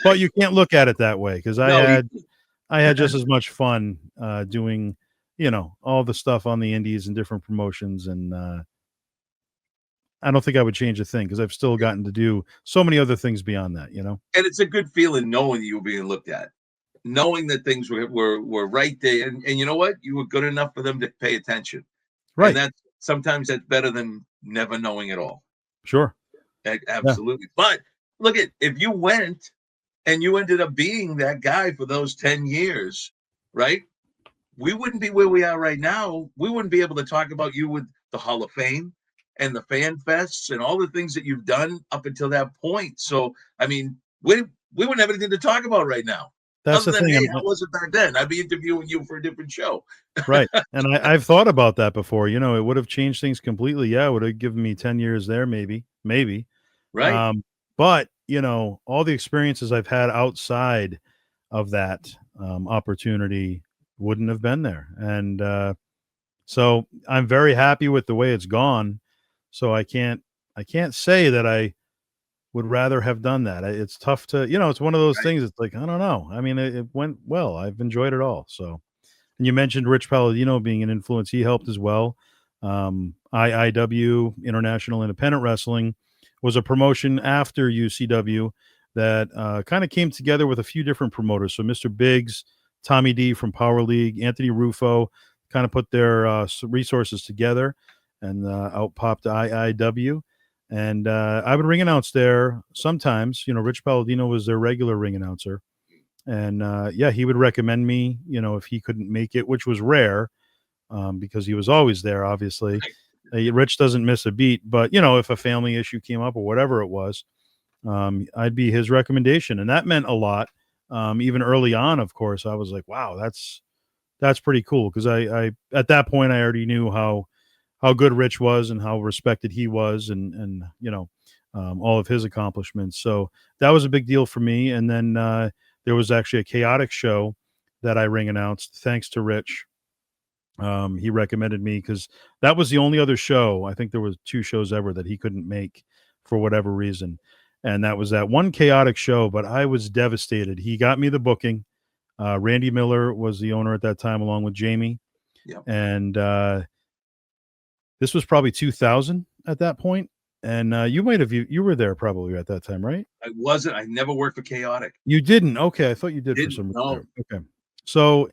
But you can't look at it that way, because I had just as much fun doing, all the stuff on the indies and different promotions. And I don't think I would change a thing, because I've still gotten to do so many other things beyond that, And it's a good feeling knowing you were being looked at, knowing that things were right there. And you know what? You were good enough for them to pay attention. Right. And sometimes that's better than never knowing at all. Sure. Absolutely. Yeah. But look if you went and you ended up being that guy for those 10 years, right? We wouldn't be where we are right now. We wouldn't be able to talk about you with the Hall of Fame and the fan fests and all the things that you've done up until that point. So, I mean, we wouldn't have anything to talk about right now. That's the thing. Hey, how was it back then? I'd be interviewing you for a different show. Right. And I've thought about that before. It would have changed things completely. Yeah, it would have given me 10 years there, maybe. Right. But, all the experiences I've had outside of that opportunity wouldn't have been there. And so I'm very happy with the way it's gone. So I can't say that I would rather have done that. It's tough to, it's one of those things. It's like, I don't know. I mean, it went well. I've enjoyed it all. So, and you mentioned Rich Palladino being an influence. He helped as well. IIW, International Independent Wrestling, was a promotion after UCW that kind of came together with a few different promoters. So Mr. Biggs, Tommy D from Power League, Anthony Rufo kind of put their resources together, and out popped IIW. And I would ring announce there sometimes. Rich Palladino was their regular ring announcer. And he would recommend me, if he couldn't make it, which was rare because he was always there, obviously. Rich doesn't miss a beat. But, if a family issue came up or whatever it was, I'd be his recommendation. And that meant a lot. Even early on, of course, I was like, wow, that's pretty cool. Because I at that point, I already knew how good Rich was and how respected he was, and all of his accomplishments. So that was a big deal for me. And then there was actually a Chaotic show that I ring announced, thanks to Rich. He recommended me because that was the only other show. I think there was 2 shows ever that he couldn't make for whatever reason. And that was that one Chaotic show, but I was devastated. He got me the booking. Randy Miller was the owner at that time, along with Jamie. Yep. And this was probably 2000 at that point. And you were there probably at that time, right? I wasn't. I never worked for Chaotic. You didn't? Okay. I thought you did for some reason. No. Okay. So,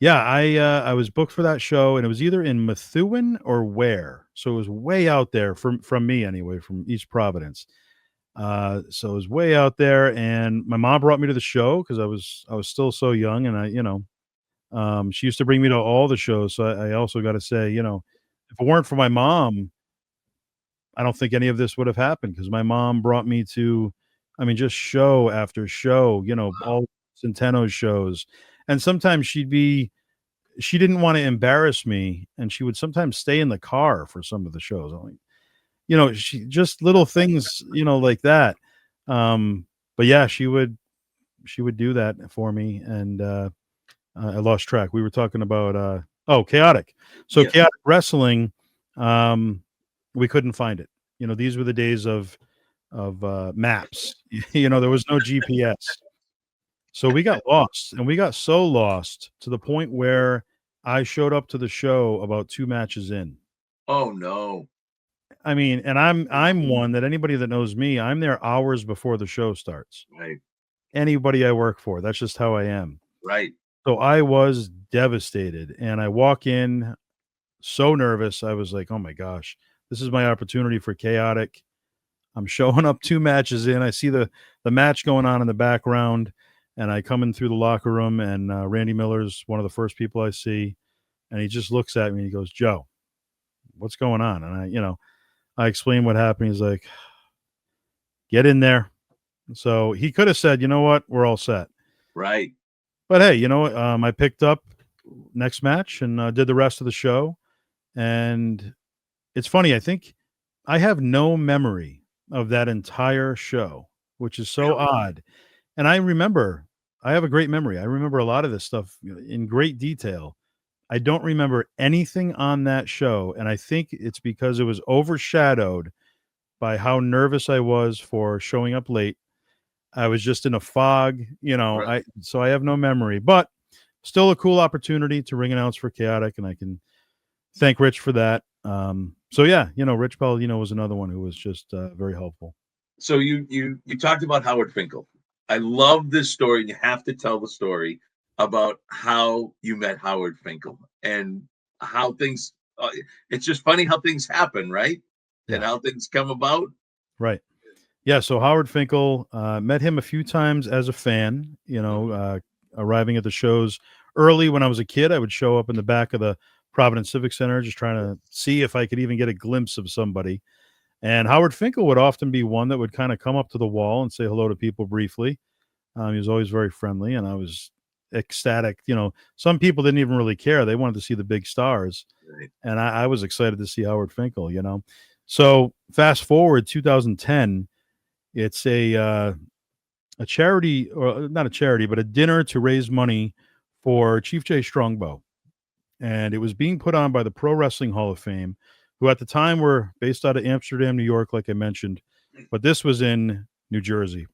yeah, I was booked for that show, and it was either in Methuen or Ware. So it was way out there from me anyway, from East Providence. So it was way out there, and my mom brought me to the show because I was still so young, and she used to bring me to all the shows. So I also got to say, if it weren't for my mom, I don't think any of this would have happened, because my mom brought me to, just show after show, all Centeno shows. And sometimes she didn't want to embarrass me, and she would sometimes stay in the car for some of the shows. I'm like, she just little things, like that. But yeah, she would do that for me. And I lost track. We were talking about Chaotic. So yeah. Chaotic Wrestling, we couldn't find it. These were the days of maps. There was no GPS. So we got lost, and we got so lost to the point where I showed up to the show about 2 matches in. Oh no. And I'm one that anybody that knows me, I'm there hours before the show starts. Right. Anybody I work for, that's just how I am. Right. So I was devastated, and I walk in so nervous. I was like, oh my gosh, this is my opportunity for Chaotic. I'm showing up 2 matches in. I see the match going on in the background, and I come in through the locker room, and Randy Miller's one of the first people I see, and he just looks at me and he goes, Joe, what's going on? And I explain what happened. He's like, get in there. So he could have said, you know what, we're all set. Right. But hey, I picked up next match and did the rest of the show. And it's funny. I think I have no memory of that entire show, which is so Really? odd. And I have a great memory. I remember a lot of this stuff in great detail. I don't remember anything on that show. And I think it's because it was overshadowed by how nervous I was for showing up late. I was just in a fog, Right. so I have no memory, but still a cool opportunity to ring announce for Chaotic, and I can thank Rich for that. So yeah, Rich Palladino was another one who was just very helpful. So you talked about Howard Finkel. I love this story, and you have to tell the story about how you met Howard Finkel and how things. It's just funny how things happen, right? And Yeah, how things come about. right. Yeah, so Howard Finkel, met him a few times as a fan, arriving at the shows early when I was a kid. I would show up in the back of the Providence Civic Center just trying to see if I could even get a glimpse of somebody. And Howard Finkel would often be one that would kind of come up to the wall and say hello to people briefly. He was always very friendly, and I was ecstatic. Some people didn't even really care. They wanted to see the big stars. Right. And I was excited to see Howard Finkel. So fast forward 2010, it's a charity, or not a charity, but a dinner to raise money for Chief Jay Strongbow. And it was being put on by the Pro Wrestling Hall of Fame, who at the time were based out of Amsterdam, New York, like I mentioned. But this was in New Jersey.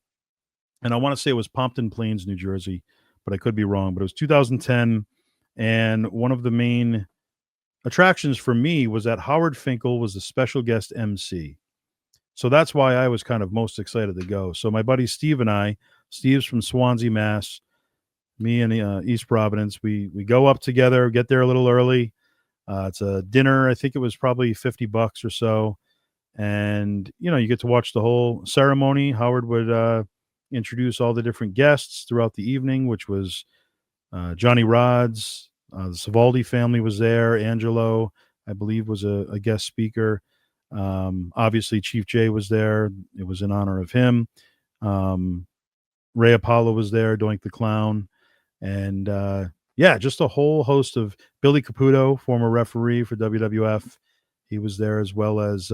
And I want to say it was Pompton Plains, New Jersey, but I could be wrong. But it was 2010. And one of the main attractions for me was that Howard Finkel was the special guest MC. So that's why I was kind of most excited to go. So my buddy Steve and Steve's from Swansea, Mass. Me and East Providence, we go up together, get there a little early. It's a dinner. I think it was probably $50 or so. And, you get to watch the whole ceremony. Howard would introduce all the different guests throughout the evening, which was Johnny Rods. The Savaldi family was there. Angelo, I believe, was a guest speaker. Obviously, Chief Jay was there. It was in honor of him. Ray Apollo was there, Doink the Clown. And yeah, just a whole host of Billy Caputo, former referee for WWF. He was there, as well as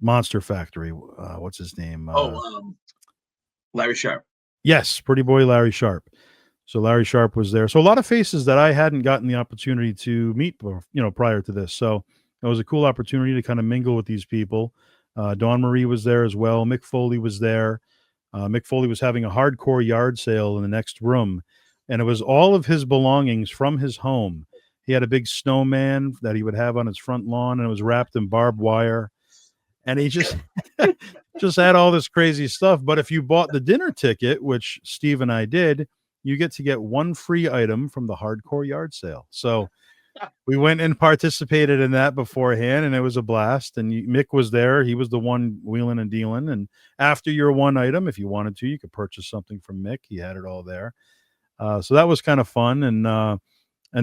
Monster Factory. What's his name? Larry Sharp. Yes, Pretty Boy Larry Sharp. So Larry Sharp was there. So a lot of faces that I hadn't gotten the opportunity to meet, prior to this. So it was a cool opportunity to kind of mingle with these people. Dawn Marie was there as well. Mick Foley was there. Mick Foley was having a hardcore yard sale in the next room, and it was all of his belongings from his home. He had a big snowman that he would have on his front lawn, and it was wrapped in barbed wire. And he just just had all this crazy stuff. But if you bought the dinner ticket, which Steve and I did, you get to get one free item from the hardcore yard sale. So we went and participated in that beforehand, and it was a blast. And Mick was there. He was the one wheeling and dealing. And after your one item, if you wanted to, you could purchase something from Mick. He had it all there. So that was kind of fun. And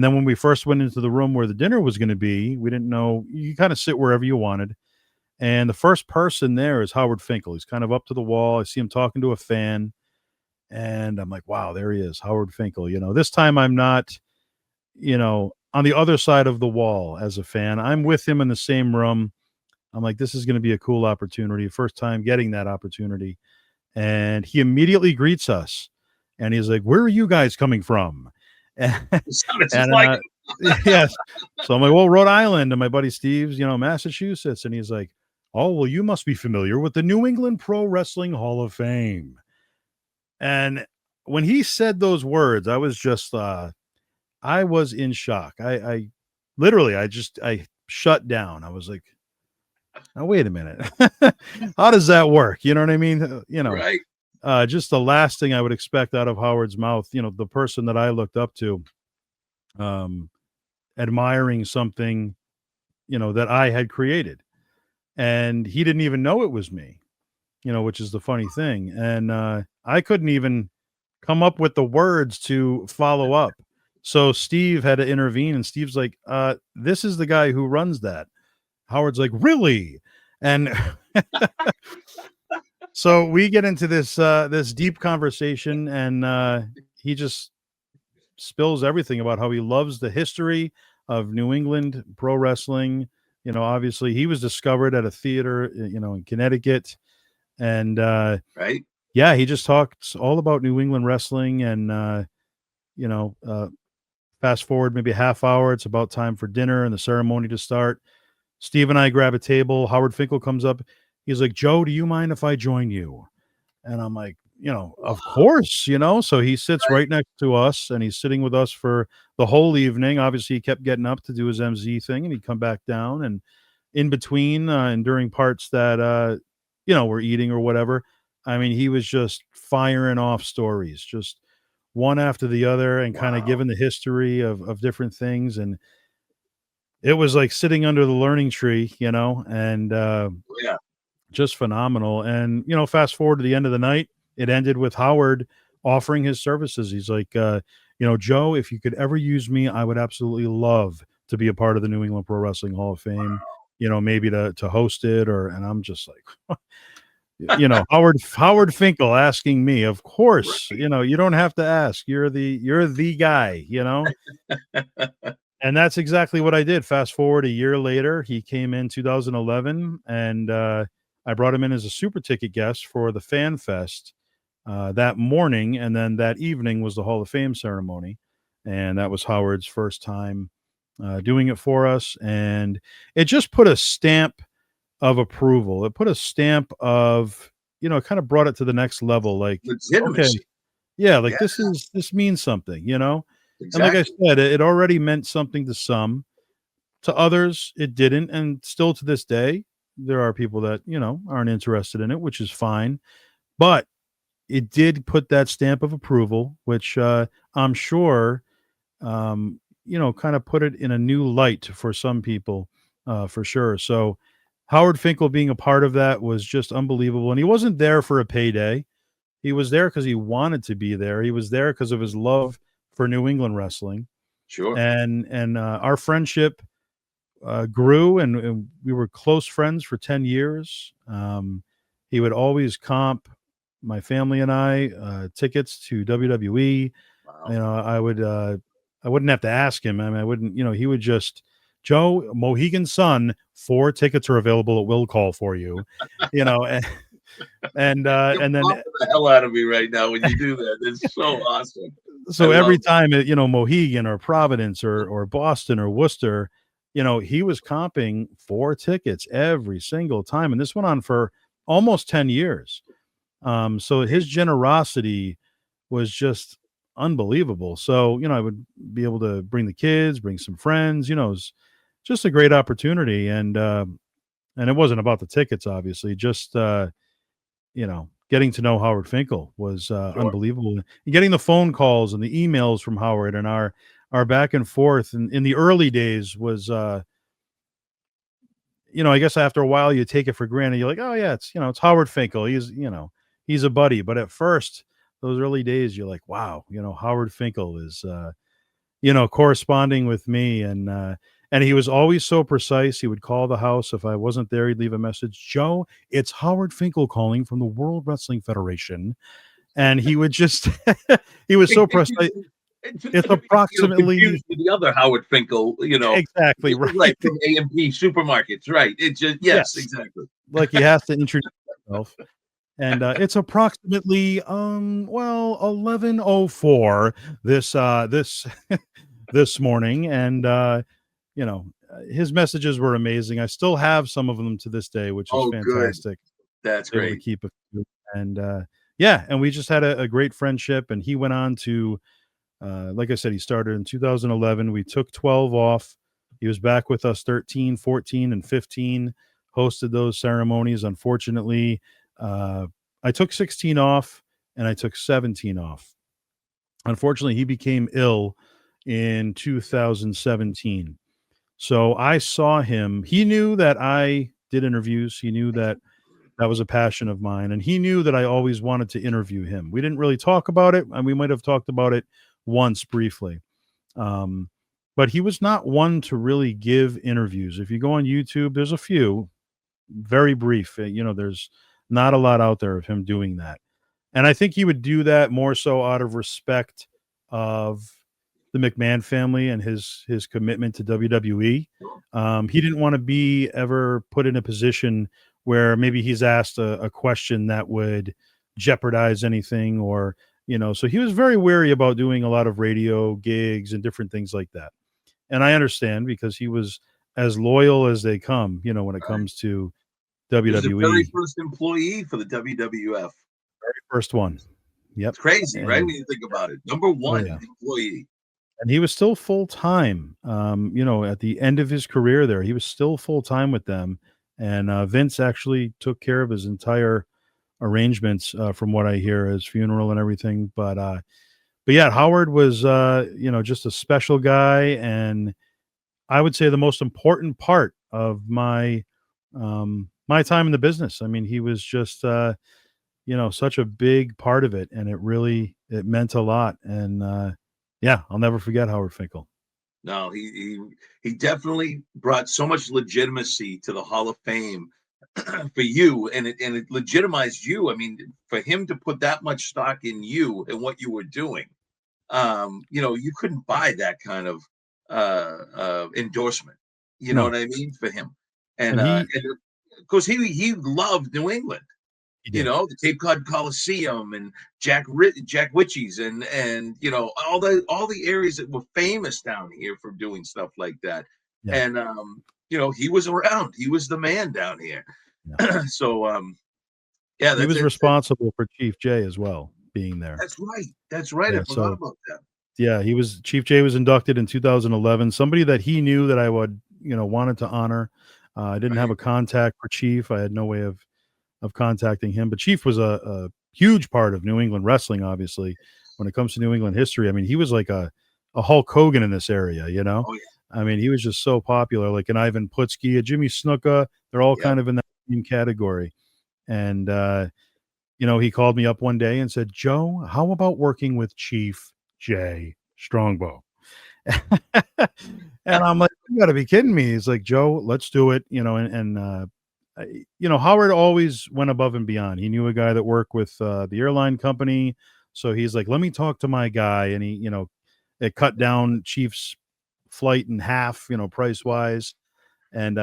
then when we first went into the room where the dinner was going to be, we didn't know. You kind of sit wherever you wanted. And the first person there is Howard Finkel. He's kind of up to the wall. I see him talking to a fan. And I'm like, wow, there he is, Howard Finkel. This time I'm not, on the other side of the wall as a fan. I'm with him in the same room. I'm like, this is going to be a cool opportunity. First time getting that opportunity. And he immediately greets us. And he's like, where are you guys coming from? And, yes. So I'm like, well, Rhode Island. And my buddy Steve's, Massachusetts. And he's like, oh, well, you must be familiar with the New England Pro Wrestling Hall of Fame. And when he said those words, I was just, I was in shock. I literally, I shut down. I was like, now, wait a minute. How does that work? You know what I mean? Right. Just the last thing I would expect out of Howard's mouth, the person that I looked up to, admiring something, that I had created. And he didn't even know it was me, which is the funny thing. And I couldn't even come up with the words to follow up. So Steve had to intervene, and Steve's like, this is the guy who runs that. Howard's like, really? And so we get into this deep conversation, and he just spills everything about how he loves the history of New England pro wrestling. Obviously he was discovered at a theater, in Connecticut. And right. yeah, he just talks all about New England wrestling. And, fast forward maybe a half hour, it's about time for dinner and the ceremony to start. Steve and I grab a table. Howard Finkel comes up. He's like, Joe, do you mind if I join you? And I'm like, of course, So he sits right next to us, and he's sitting with us for the whole evening. Obviously, he kept getting up to do his MZ thing, and he'd come back down. And in between and during parts that, we're eating or whatever, I mean, he was just firing off stories, just one after the other, and kind of giving the history of different things. And it was like sitting under the learning tree, and Yeah. just phenomenal. And, fast forward to the end of the night, it ended with Howard offering his services. He's like, Joe, if you could ever use me, I would absolutely love to be a part of the New England Pro Wrestling Hall of Fame, maybe to host it. And I'm just like, Howard Finkel asking me, of course, Right. You don't have to ask. You're the guy, And that's exactly what I did. Fast forward a year later, he came in 2011, and I brought him in as a super ticket guest for the Fan Fest that morning, and then that evening was the Hall of Fame ceremony, and that was Howard's first time doing it for us, and it just put a stamp of approval. It put a stamp of, it kind of brought it to the next level. Like, okay, Legitimacy. yeah, like Yeah. this means something, And like I Exactly. said, it already meant something to some. To others, it didn't, and still to this day, there are people that, aren't interested in it, which is fine. But it did put that stamp of approval, which I'm sure, kind of put it in a new light for some people, for sure. So Howard Finkel being a part of that was just unbelievable. And he wasn't there for a payday. He was there because he wanted to be there. He was there because of his love for New England wrestling. Sure. And our friendship grew, and we were close friends for 10 years. He would always comp my family and I tickets to WWE. Wow. I wouldn't have to ask him. I mean, I wouldn't, he would just, Joe, Mohegan Sun, 4 tickets are available at will call for you, and You're and then pumping the hell out of me right now when you do that. It's so awesome. I so love every it. time, Mohegan or Providence or Boston or Worcester, he was comping 4 tickets every single time. And this went on for almost 10 years. So his generosity was just unbelievable. So, I would be able to bring the kids, bring some friends, it was just a great opportunity. And it wasn't about the tickets, obviously, just, getting to know Howard Finkel was Sure. unbelievable. And getting the phone calls and the emails from Howard, and our back and forth in the early days was, I guess after a while you take it for granted. You're like, oh yeah, it's Howard Finkel. He's a buddy. But at first, those early days, you're like, wow, Howard Finkel is, corresponding with me. And he was always so precise. He would call the house. If I wasn't there, he'd leave a message. Joe, it's Howard Finkel calling from the World Wrestling Federation. And he would just, he was so precise. It's approximately confused with the other Howard Finkel, exactly right. right from A&P supermarkets, right? It just yes, Yes. exactly. Like he has to introduce himself. And it's approximately 11:04 this this morning. And his messages were amazing. I still have some of them to this day, which is Oh, good. fantastic. That's Able to great. keep it. And yeah, and we just had a great friendship. And he went on to, like I said, he started in 2011. We took 12 off. He was back with us 13, 14, and 15, hosted those ceremonies. Unfortunately, I took 16 off and I took 17 off. Unfortunately, he became ill in 2017. So I saw him. He knew that I did interviews. He knew that that was a passion of mine. And he knew that I always wanted to interview him. We didn't really talk about it, and we might have talked about it once briefly. Um, but he was not one to really give interviews. If you go on YouTube, there's a few, very brief. There's not a lot out there of him doing that. And I think he would do that more so out of respect of the McMahon family and his commitment to WWE. He didn't want to be ever put in a position where maybe he's asked a question that would jeopardize anything, or so he was very wary about doing a lot of radio gigs and different things like that. And I understand, because he was as loyal as they come, when it comes to WWE. He was the very first employee for the WWF. Very first one. Yep. It's crazy, right? When you think about it. Number one employee. And he was still full-time, at the end of his career there. He was still full-time with them. And Vince actually took care of his entire arrangements, from what I hear, his funeral and everything. But yeah, Howard was, just a special guy. And I would say the most important part of my my time in the business. I mean, he was just, such a big part of it. And it meant a lot. And yeah, I'll never forget Howard Finkel. No, he definitely brought so much legitimacy to the Hall of Fame for you, and it legitimized you. I mean, for him to put that much stock in you and what you were doing, you couldn't buy that kind of endorsement. You know what I mean, for him, and because he loved New England. The Cape Cod Coliseum and Jack Ritchie's and all the areas that were famous down here for doing stuff like that. Yeah. And he was around. He was the man down here. Yeah. So he was responsible for Chief Jay as well being there. That's right. Yeah, I forgot about that. Yeah, Chief Jay was inducted in 2011. Somebody that he knew that I would wanted to honor. I didn't have a contact for Chief. I had no way of contacting him, but Chief was a huge part of New England wrestling, obviously, when it comes to New England history. I mean, he was like a Hulk Hogan in this area, Oh, yeah. I mean, he was just so popular, like an Ivan Putski, a Jimmy Snuka. They're all kind of in that same category. And, he called me up one day and said, "Joe, how about working with Chief Jay Strongbow?" And I'm like, "You gotta be kidding me." He's like, "Joe, let's do it." Howard always went above and beyond. He knew a guy that worked with the airline company. So he's like, "Let me talk to my guy." And he, it cut down Chief's flight in half, price wise. And,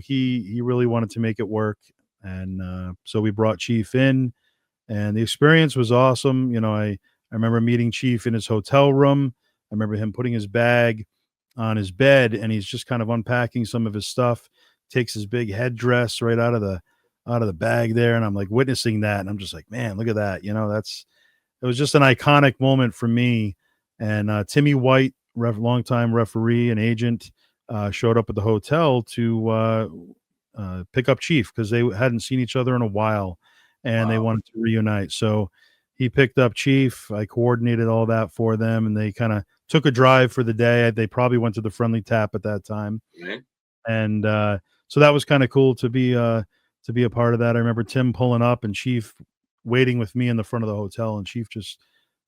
he really wanted to make it work. And so we brought Chief in, and the experience was awesome. I remember meeting Chief in his hotel room. I remember him putting his bag on his bed, and he's just kind of unpacking some of his stuff. Takes his big headdress right out of the bag there, and I'm like witnessing that, and I'm just like, man, look at that. It was just an iconic moment for me. And Timmy White, longtime referee and agent, showed up at the hotel to pick up Chief, because they hadn't seen each other in a while, and they wanted to reunite. So he picked up Chief. I coordinated all that for them, and they kind of took a drive for the day. They probably went to the Friendly Tap at that time. And so that was kind of cool to be a part of that. I remember Tim pulling up and Chief waiting with me in the front of the hotel, and Chief just,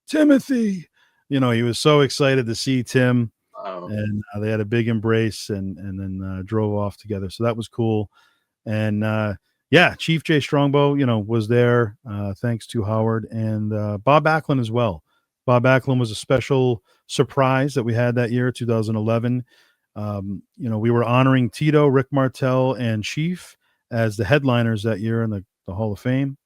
"Timothy," he was so excited to see Tim. And they had a big embrace, and then drove off together. So that was cool. And Chief Jay Strongbow, was there, thanks to Howard and Bob Backlund as well. Bob Backlund was a special surprise that we had that year, 2011. We were honoring Tito, Rick Martel, and Chief as the headliners that year in the Hall of Fame.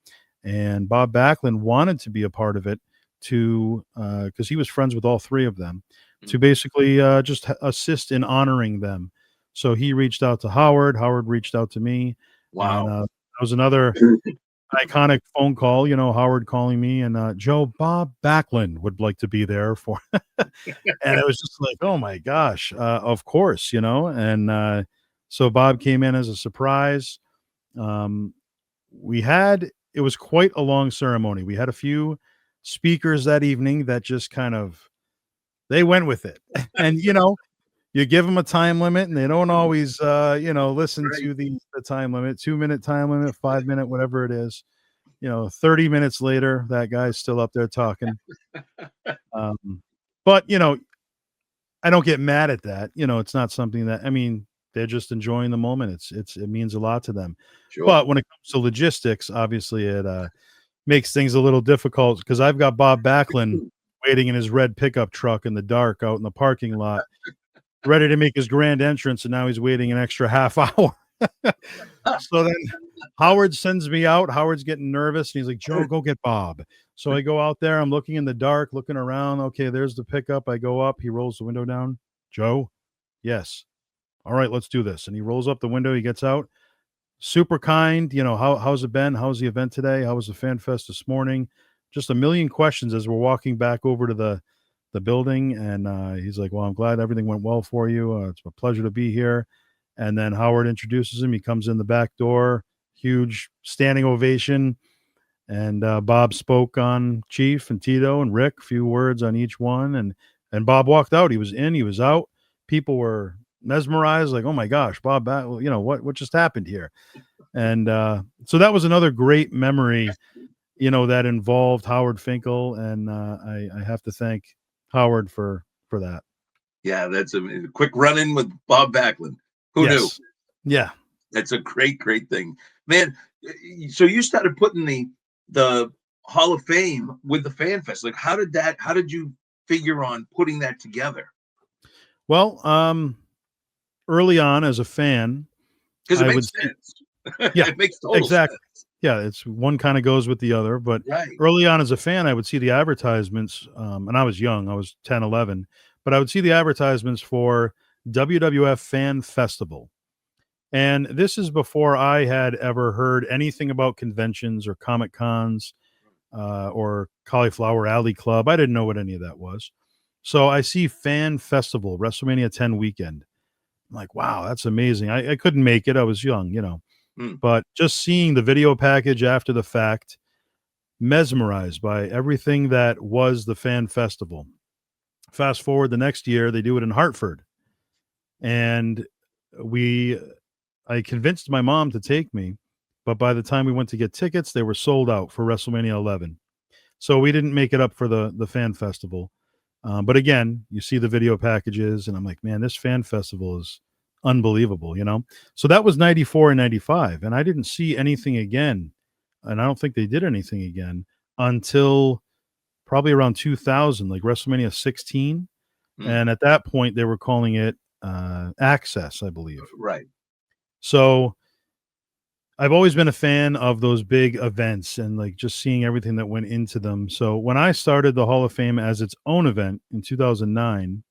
And Bob Backlund wanted to be a part of it because he was friends with all three of them, to basically just assist in honoring them. So he reached out to Howard. Howard reached out to me. Wow. And, that was another iconic phone call, Howard calling me, and Joe, Bob Backlund would like to be there for, and it was just like, oh my gosh, of course, and so Bob came in as a surprise. It was quite a long ceremony. We had a few speakers that evening that just kind of, they went with it. And, you give them a time limit, and they don't always, listen to the time limit, 2-minute time limit, 5-minute, whatever it is. 30 minutes later, that guy's still up there talking. But, I don't get mad at that. It's not something that, they're just enjoying the moment. It means a lot to them. Sure. But when it comes to logistics, obviously it makes things a little difficult, because I've got Bob Backlund waiting in his red pickup truck in the dark out in the parking lot, ready to make his grand entrance, and now he's waiting an extra half hour. So then Howard sends me out. Howard's getting nervous, and he's like, Joe, go get Bob. So I go out there. I'm looking in the dark, looking around. Okay, there's the pickup. I go up. He rolls the window down. Joe? Yes. All right, let's do this. And he rolls up the window. He gets out. Super kind. How's it been? How's the event today? How was the fan fest this morning? Just a million questions as we're walking back over to the building. And he's like, well, I'm glad everything went well for you. It's a pleasure to be here. And then Howard introduces him. He comes in the back door, huge standing ovation. And Bob spoke on Chief and Tito and Rick, a few words on each one. And Bob walked out. He was in, he was out. People were mesmerized, like, oh my gosh, Bob, what just happened here? And so that was another great memory, that involved Howard Finkel. And I have to thank Howard for that. Yeah, that's a quick run-in with Bob Backlund. Who knew? Yeah. That's a great thing. Man, so you started putting the Hall of Fame with the Fan Fest. Like, how did you figure on putting that together? Well, early on as a fan, because it makes sense. Yeah, it makes total sense. Yeah, it's one kind of goes with the other. But early on as a fan, I would see the advertisements, and I was young. I was 10, 11. But I would see the advertisements for WWF Fan Festival. And this is before I had ever heard anything about conventions or Comic Cons or Cauliflower Alley Club. I didn't know what any of that was. So I see Fan Festival, WrestleMania 10 weekend. I'm like, wow, that's amazing. I couldn't make it. I was young, But just seeing the video package after the fact, mesmerized by everything that was the Fan Festival. Fast forward the next year, they do it in Hartford. And I convinced my mom to take me, but by the time we went to get tickets, they were sold out for WrestleMania 11. So we didn't make it up for the Fan Festival. But again, you see the video packages, and I'm like, man, this Fan Festival is unbelievable, So that was 94 and 95, and I didn't see anything again, and I don't think they did anything again until probably around 2000, like WrestleMania 16. And at that point, they were calling it Axxess, I believe. Right. So I've always been a fan of those big events and like just seeing everything that went into them. So when I started the Hall of Fame as its own event in 2009,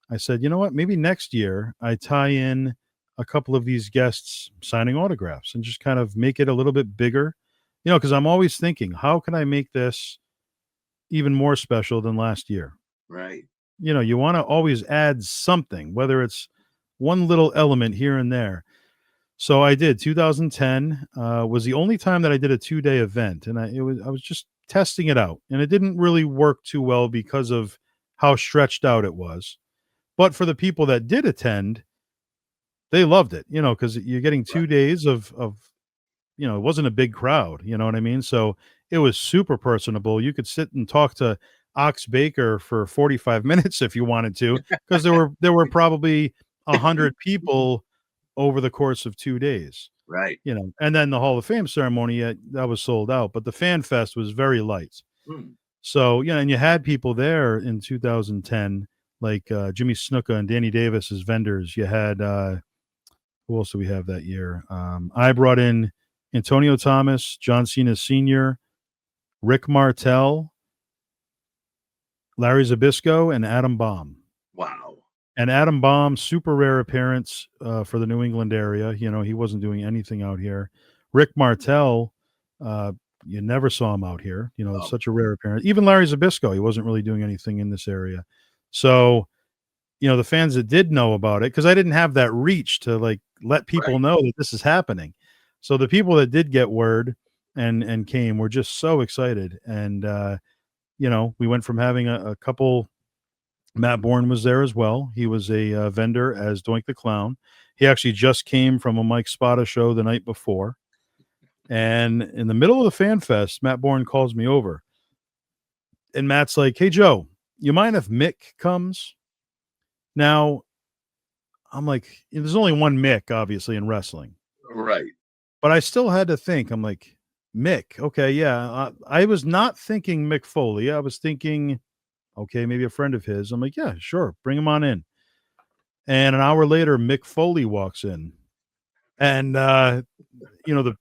I said, you know what, maybe next year I tie in a couple of these guests signing autographs and just kind of make it a little bit bigger, because I'm always thinking, how can I make this even more special than last year? Right. You want to always add something, whether it's one little element here and there. So I did. 2010 was the only time that I did a 2-day event, and I was just testing it out, and it didn't really work too well because of how stretched out it was. But for the people that did attend, they loved it, because you're getting 2 days of it wasn't a big crowd, you know what I mean? So it was super personable. You could sit and talk to Ox Baker for 45 minutes if you wanted to, because there were probably 100 people over the course of 2 days. Right. And then the Hall of Fame ceremony, that was sold out, but the Fan Fest was very light. So, and you had people there in 2010, like Jimmy Snuka and Danny Davis as vendors. You had, who else do we have that year? I brought in Antonio Thomas, John Cena Sr., Rick Martel, Larry Zbyszko, and Adam Baum. Wow. And Adam Baum, super rare appearance for the New England area. He wasn't doing anything out here. Rick Martel, you never saw him out here. Such a rare appearance. Even Larry Zbyszko, he wasn't really doing anything in this area. So, the fans that did know about it, because I didn't have that reach to like let people know that this is happening. So the people that did get word and came were just so excited. And, we went from having a couple. Matt Bourne was there as well. He was a vendor as Doink the Clown. He actually just came from a Mike Spada show the night before. And in the middle of the Fan Fest, Matt Bourne calls me over. And Matt's like, hey, Joe, you mind if Mick comes? Now, I'm like, there's only one Mick, obviously, in wrestling. Right. But I still had to think. I'm like, Mick, okay, yeah. I was not thinking Mick Foley. I was thinking Okay, maybe a friend of his. I'm like, yeah, sure, bring him on in. And an hour later, Mick Foley walks in, and the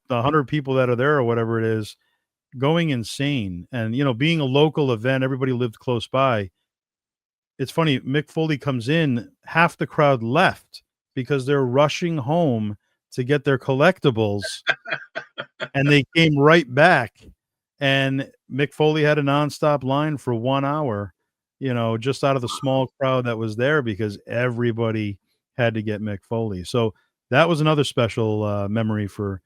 100 people that are there or whatever it is, going insane. And being a local event, everybody lived close by. It's funny, Mick Foley comes in, half the crowd left because they're rushing home to get their collectibles, and they came right back. And Mick Foley had a nonstop line for 1 hour, just out of the small crowd that was there because everybody had to get Mick Foley. So that was another special memory for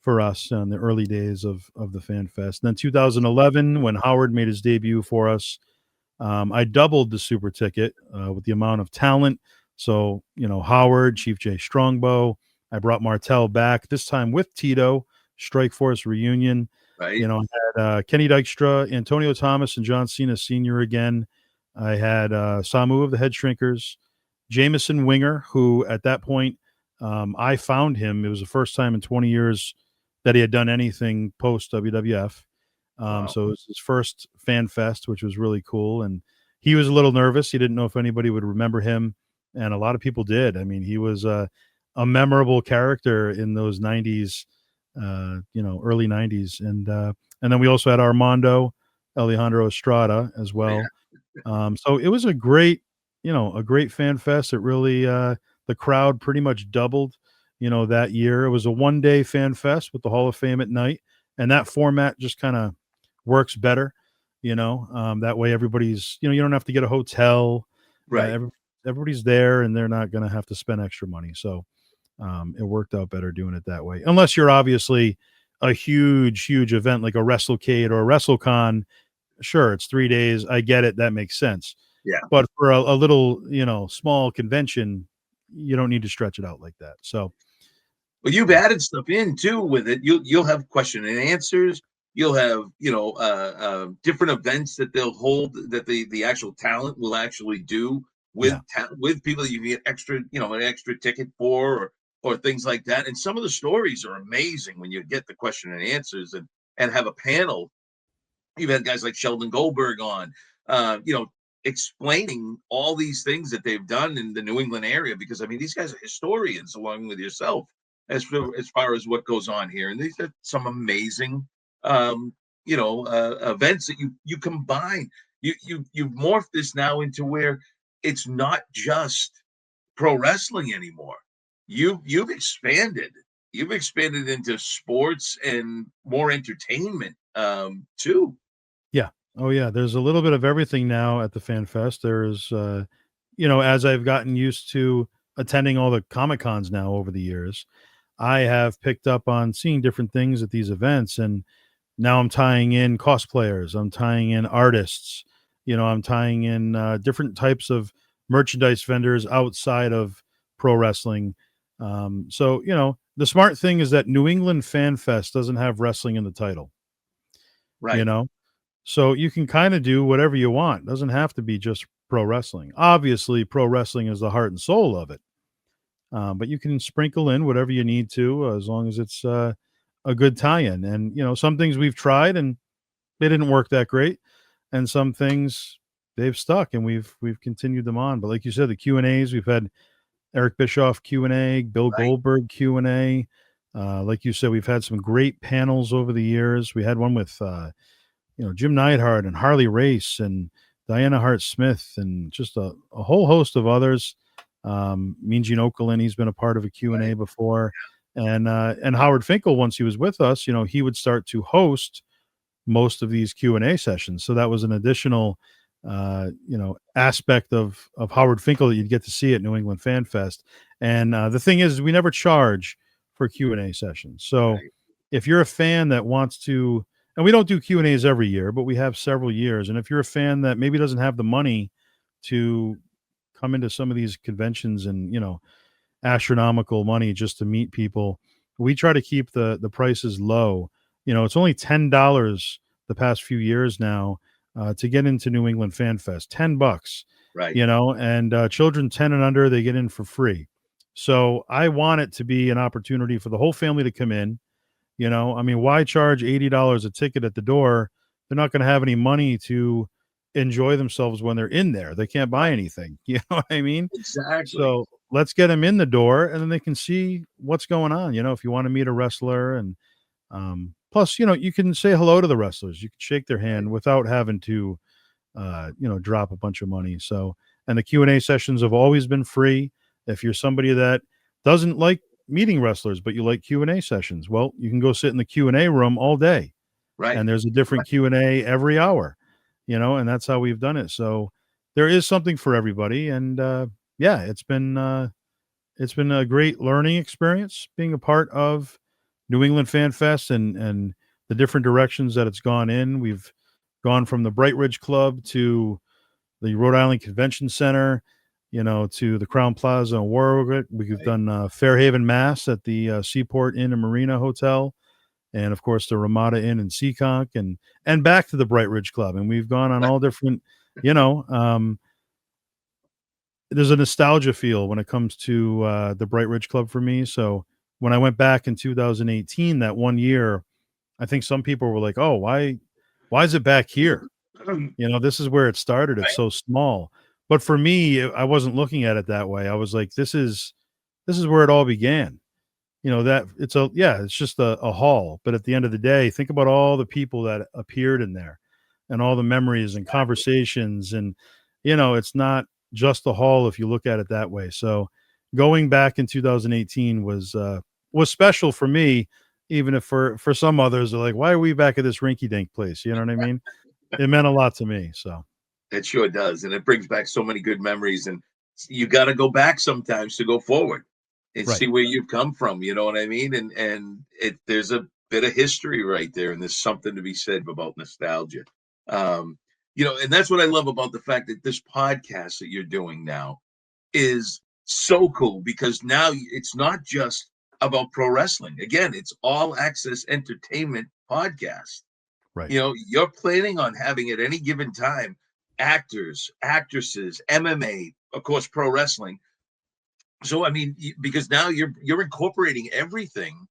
us in the early days of the Fan Fest. And then 2011, when Howard made his debut for us, I doubled the super ticket with the amount of talent. So, Howard, Chief Jay Strongbow. I brought Martel back, this time with Tito, Strike Force reunion. Right. I had Kenny Dykstra, Antonio Thomas, and John Cena Sr. again. I had Samu of the Head Shrinkers, Jameson Winger, who at that point, I found him. It was the first time in 20 years that he had done anything post WWF. Wow. So it was his first Fan Fest, which was really cool. And he was a little nervous. He didn't know if anybody would remember him. And a lot of people did. I mean, he was a memorable character in those 90s, early 90s. And then we also had Armando Alejandro Estrada as well. So it was a great Fan Fest. It really, the crowd pretty much doubled, that year. It was a 1-day Fan Fest with the Hall of Fame at night. And that format just kind of works better, that way everybody's, you don't have to get a hotel. Right. Everybody's there and they're not going to have to spend extra money. So it worked out better doing it that way. Unless you're obviously a huge event like a WrestleCade or a WrestleCon. Sure, it's 3 days. I get it. That makes sense. Yeah. But for a little, small convention, you don't need to stretch it out like that. So, well, you've added stuff in too with it. You'll have question and answers. You'll have different events that they'll hold that the actual talent will actually do with with people that you get extra an extra ticket for or things like that. And some of the stories are amazing when you get the question and answers and have a panel. You've had guys like Sheldon Goldberg on, explaining all these things that they've done in the New England area, because I mean these guys are historians along with yourself as far as what goes on here, and these are some amazing events that you combine. You've morphed this now into where it's not just pro wrestling anymore. You've expanded. You've expanded into sports and more entertainment too. Yeah. Oh, yeah. There's a little bit of everything now at the Fan Fest. There's, as I've gotten used to attending all the Comic Cons now over the years, I have picked up on seeing different things at these events. And now I'm tying in cosplayers, I'm tying in artists, I'm tying in different types of merchandise vendors outside of pro wrestling. So, the smart thing is that New England Fan Fest doesn't have wrestling in the title. Right. So you can kind of do whatever you want. It doesn't have to be just pro wrestling. Obviously, pro wrestling is the heart and soul of it. But you can sprinkle in whatever you need to, as long as it's a good tie-in. And, some things we've tried and they didn't work that great. And some things they've stuck and we've continued them on. But like you said, the Q&As, we've had Eric Bischoff Q&A, Bill Goldberg Q&A. Like you said, we've had some great panels over the years. We had one with, Jim Neidhart and Harley Race and Diana Hart Smith and just a whole host of others. Mean Gene Okerlund, he's been a part of a Q&A before. And Howard Finkel, once he was with us, he would start to host most of these Q&A sessions. So that was an additional, aspect of Howard Finkel that you'd get to see at New England Fan Fest. And the thing is, we never charge for Q&A sessions. So if you're a fan that wants to, and we don't do Q&As every year, but we have several years. And if you're a fan that maybe doesn't have the money to come into some of these conventions and, astronomical money just to meet people, we try to keep the prices low. It's only $10 the past few years now to get into New England Fan Fest, $10, right? And children 10 and under, they get in for free. So I want it to be an opportunity for the whole family to come in. Why charge $80 a ticket at the door? They're not going to have any money to enjoy themselves when they're in there. They can't buy anything. You know what I mean? Exactly. So let's get them in the door, and then they can see what's going on. If you want to meet a wrestler, and plus, you can say hello to the wrestlers. You can shake their hand without having to, drop a bunch of money. So, and the Q&A sessions have always been free. If you're somebody that doesn't like meeting wrestlers, but you like Q&A sessions, well, you can go sit in the Q&A room all day. Right. And there's a different Q&A every hour, and that's how we've done it. So there is something for everybody. And it's been a great learning experience being a part of New England Fan Fest and the different directions that it's gone in. We've gone from the Bright Ridge Club to the Rhode Island Convention Center, to the Crown Plaza in Warwick. We've done Fairhaven, Mass at the Seaport Inn and Marina Hotel. And of course the Ramada Inn in Seekonk, and back to the Bright Ridge Club. And we've gone on all different, there's a nostalgia feel when it comes to the Bright Ridge Club for me. So when I went back in 2018, that one year, I think some people were like, oh, why is it back here? This is where it started. It's so small. But for me, I wasn't looking at it that way. I was like, this is where it all began. That it's just a hall. But at the end of the day, think about all the people that appeared in there and all the memories and conversations. And, it's not just a hall if you look at it that way. So going back in 2018 was special for me, even if for some others are like, why are we back at this rinky dink place? You know what I mean? It meant a lot to me. So it sure does. And it brings back so many good memories. And you got to go back sometimes to go forward and see where you've come from. You know what I mean? And there's a bit of history right there. And there's something to be said about nostalgia. And that's what I love about the fact that this podcast that you're doing now is so cool, because now it's not just about pro wrestling. Again, it's all access entertainment podcast. Right. You're planning on having at any given time actors, actresses, MMA, of course, pro wrestling. So, I mean, because now you're incorporating everything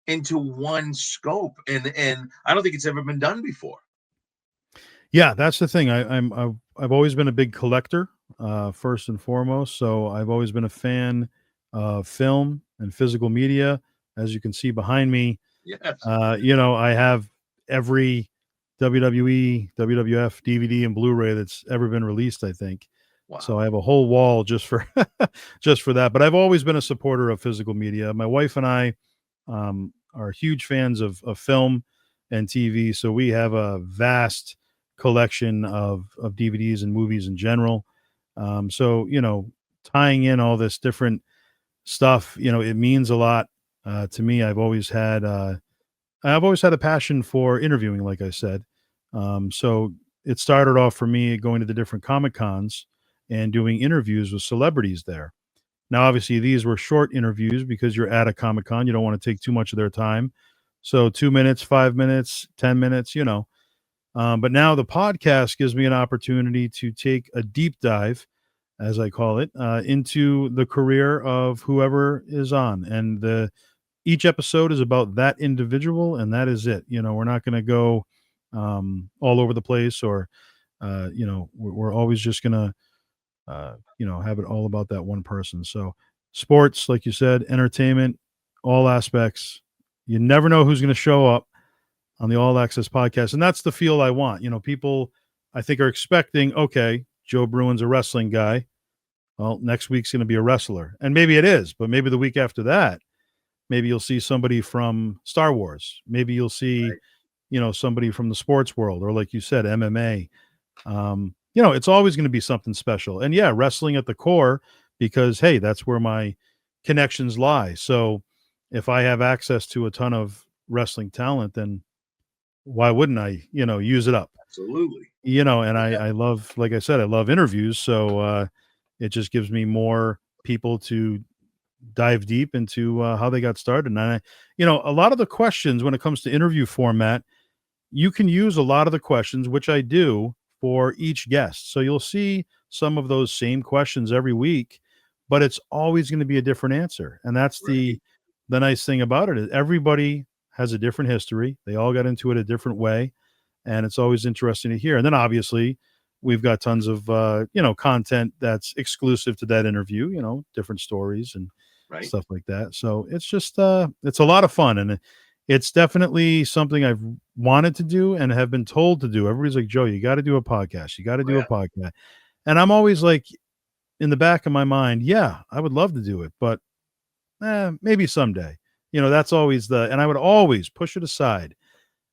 into one scope, and I don't think it's ever been done before. Yeah, that's the thing. I've always been a big collector, first and foremost. So I've always been a fan of film and physical media. As you can see behind me, yes. I have every WWE, WWF DVD and Blu-ray that's ever been released, I think. Wow. So I have a whole wall just for that. But I've always been a supporter of physical media. My wife and I are huge fans of film and TV. So we have a vast collection of DVDs and movies in general. So, tying in all this different stuff, it means a lot to me. I've always had a passion for interviewing, like I said. So it started off for me going to the different Comic Cons and doing interviews with celebrities there. Now, obviously, these were short interviews because you're at a Comic Con. You don't want to take too much of their time. So 2 minutes, 5 minutes, 10 minutes, But now the podcast gives me an opportunity to take a deep dive, as I call it, into the career of whoever is on. And each episode is about that individual, and that is it. We're not going to go all over the place, or, we're always just going to, have it all about that one person. So sports, like you said, entertainment, all aspects. You never know who's going to show up on the All Access podcast. And that's the feel I want. People, I think, are expecting, okay, Joe Bruen's a wrestling guy. Well, next week's going to be a wrestler. And maybe it is, but maybe the week after that, maybe you'll see somebody from Star Wars. Maybe you'll see, somebody from the sports world, or like you said, MMA. It's always going to be something special. And yeah, wrestling at the core, because, hey, that's where my connections lie. So if I have access to a ton of wrestling talent, then why wouldn't I, use it up? Absolutely. And I love, like I said, I love interviews. So it just gives me more people to dive deep into how they got started. And a lot of the questions when it comes to interview format, you can use a lot of the questions, which I do, for each guest. So you'll see some of those same questions every week, but it's always going to be a different answer. And that's the nice thing about it, is everybody has a different history. They all got into it a different way. And it's always interesting to hear. And then obviously we've got tons of content that's exclusive to that interview, different stories and stuff like that. So it's just it's a lot of fun, and it's definitely something I've wanted to do and have been told to do. Everybody's like, Joe, you got to do a podcast. You got to do a podcast. And I'm always like, in the back of my mind, yeah, I would love to do it, but maybe someday. That's always and I would always push it aside,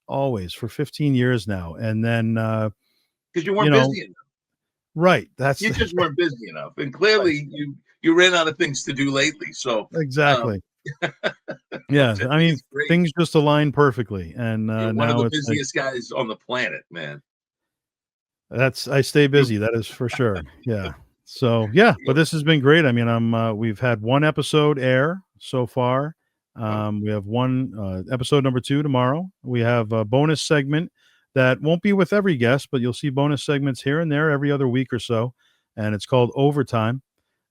always, for 15 years now. And then because you weren't busy enough. Right. You just weren't busy enough. And clearly you ran out of things to do lately. So exactly. Yeah. I mean, things just align perfectly. And you're one of the busiest guys on the planet, man. I stay busy. That is for sure. Yeah. So yeah, but this has been great. I mean, we've had one episode air so far. We have one episode number 2 tomorrow. We have a bonus segment that won't be with every guest, but you'll see bonus segments here and there every other week or so. And it's called Overtime.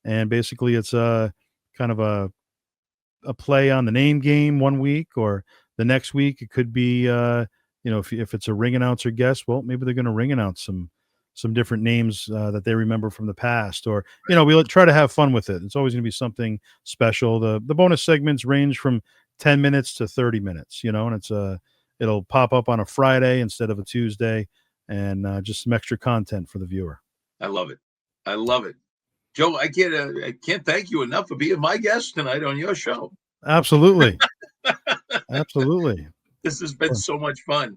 And basically it's a kind of a play on the name game one week, or the next week it could be, if it's a ring announcer guest, well, maybe they're going to ring announce some different names that they remember from the past, or, we'll try to have fun with it. It's always going to be something special. The bonus segments range from 10 minutes to 30 minutes, and it'll pop up on a Friday instead of a Tuesday, and just some extra content for the viewer. I love it. I love it. Joe, I can't thank you enough for being my guest tonight on your show. Absolutely. Absolutely. This has been so much fun.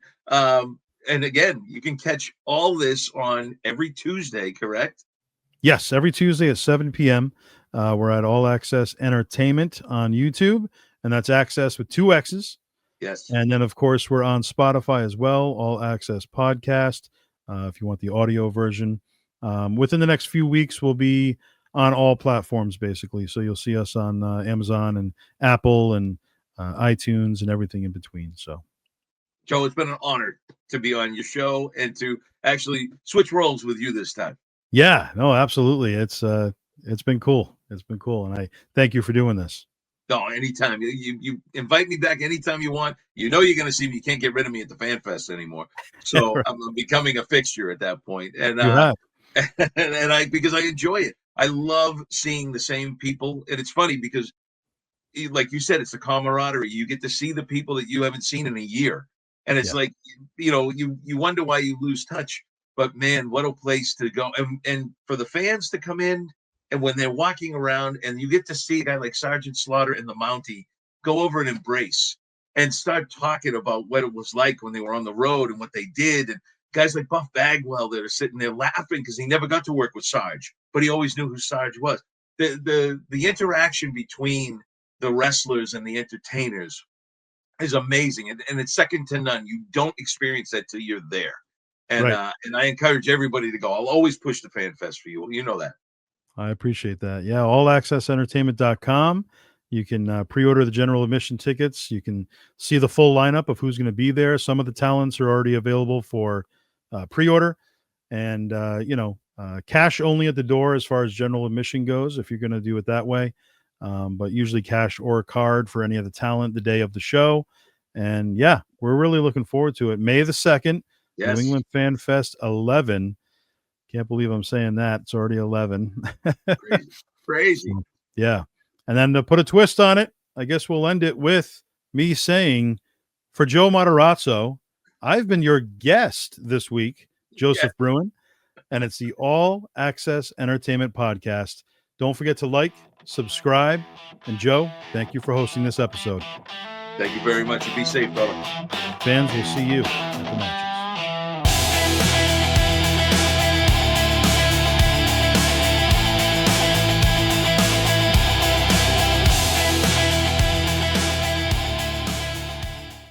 And again, you can catch all this on every Tuesday, correct? Yes, every Tuesday at 7 p.m. We're at All Access Entertainment on YouTube, and that's Axxess with 2 X's. Yes. And then, of course, we're on Spotify as well, All Access Podcast, if you want the audio version. Within the next few weeks, we'll be on all platforms, basically. So you'll see us on Amazon and Apple and iTunes and everything in between. So, Joe, it's been an honor to be on your show and to actually switch roles with you this time. Yeah, no, absolutely. It's been cool. It's been cool. And I thank you for doing this. No, anytime. You invite me back anytime you want. You're going to see me. You can't get rid of me at the Fan Fest anymore. So right. I'm becoming a fixture at that point. And because I enjoy it. I love seeing the same people. And it's funny because, like you said, it's the camaraderie. You get to see the people that you haven't seen in a year. And it's like, you wonder why you lose touch. But, man, what a place to go. And for the fans to come in, and when they're walking around and you get to see a guy like Sergeant Slaughter and the Mountie go over and embrace and start talking about what it was like when they were on the road and what they did. And guys like Buff Bagwell that are sitting there laughing because he never got to work with Sarge, but he always knew who Sarge was. The interaction between the wrestlers and the entertainers is amazing. And it's second to none. You don't experience that till you're there. And and I encourage everybody to go. I'll always push the Fan Fest for you. You know that. I appreciate that. Yeah, allaccessentertainment.com. You can pre-order the general admission tickets. You can see the full lineup of who's going to be there. Some of the talents are already available for pre-order, and cash only at the door as far as general admission goes, if you're going to do it that way. But usually cash or a card for any of the talent the day of the show. And yeah, we're really looking forward to it. May the 2nd, New England Fan Fest 11. Can't believe I'm saying that. It's already 11. Crazy. So, yeah. And then to put a twist on it, I guess we'll end it with me saying, for Joe Matterazzo, I've been your guest this week, Joseph Bruen, and it's the All Access Entertainment Podcast. Don't forget to like, subscribe, and Joe, thank you for hosting this episode. Thank you very much, and be safe, brother. Fans, we'll see you at the match.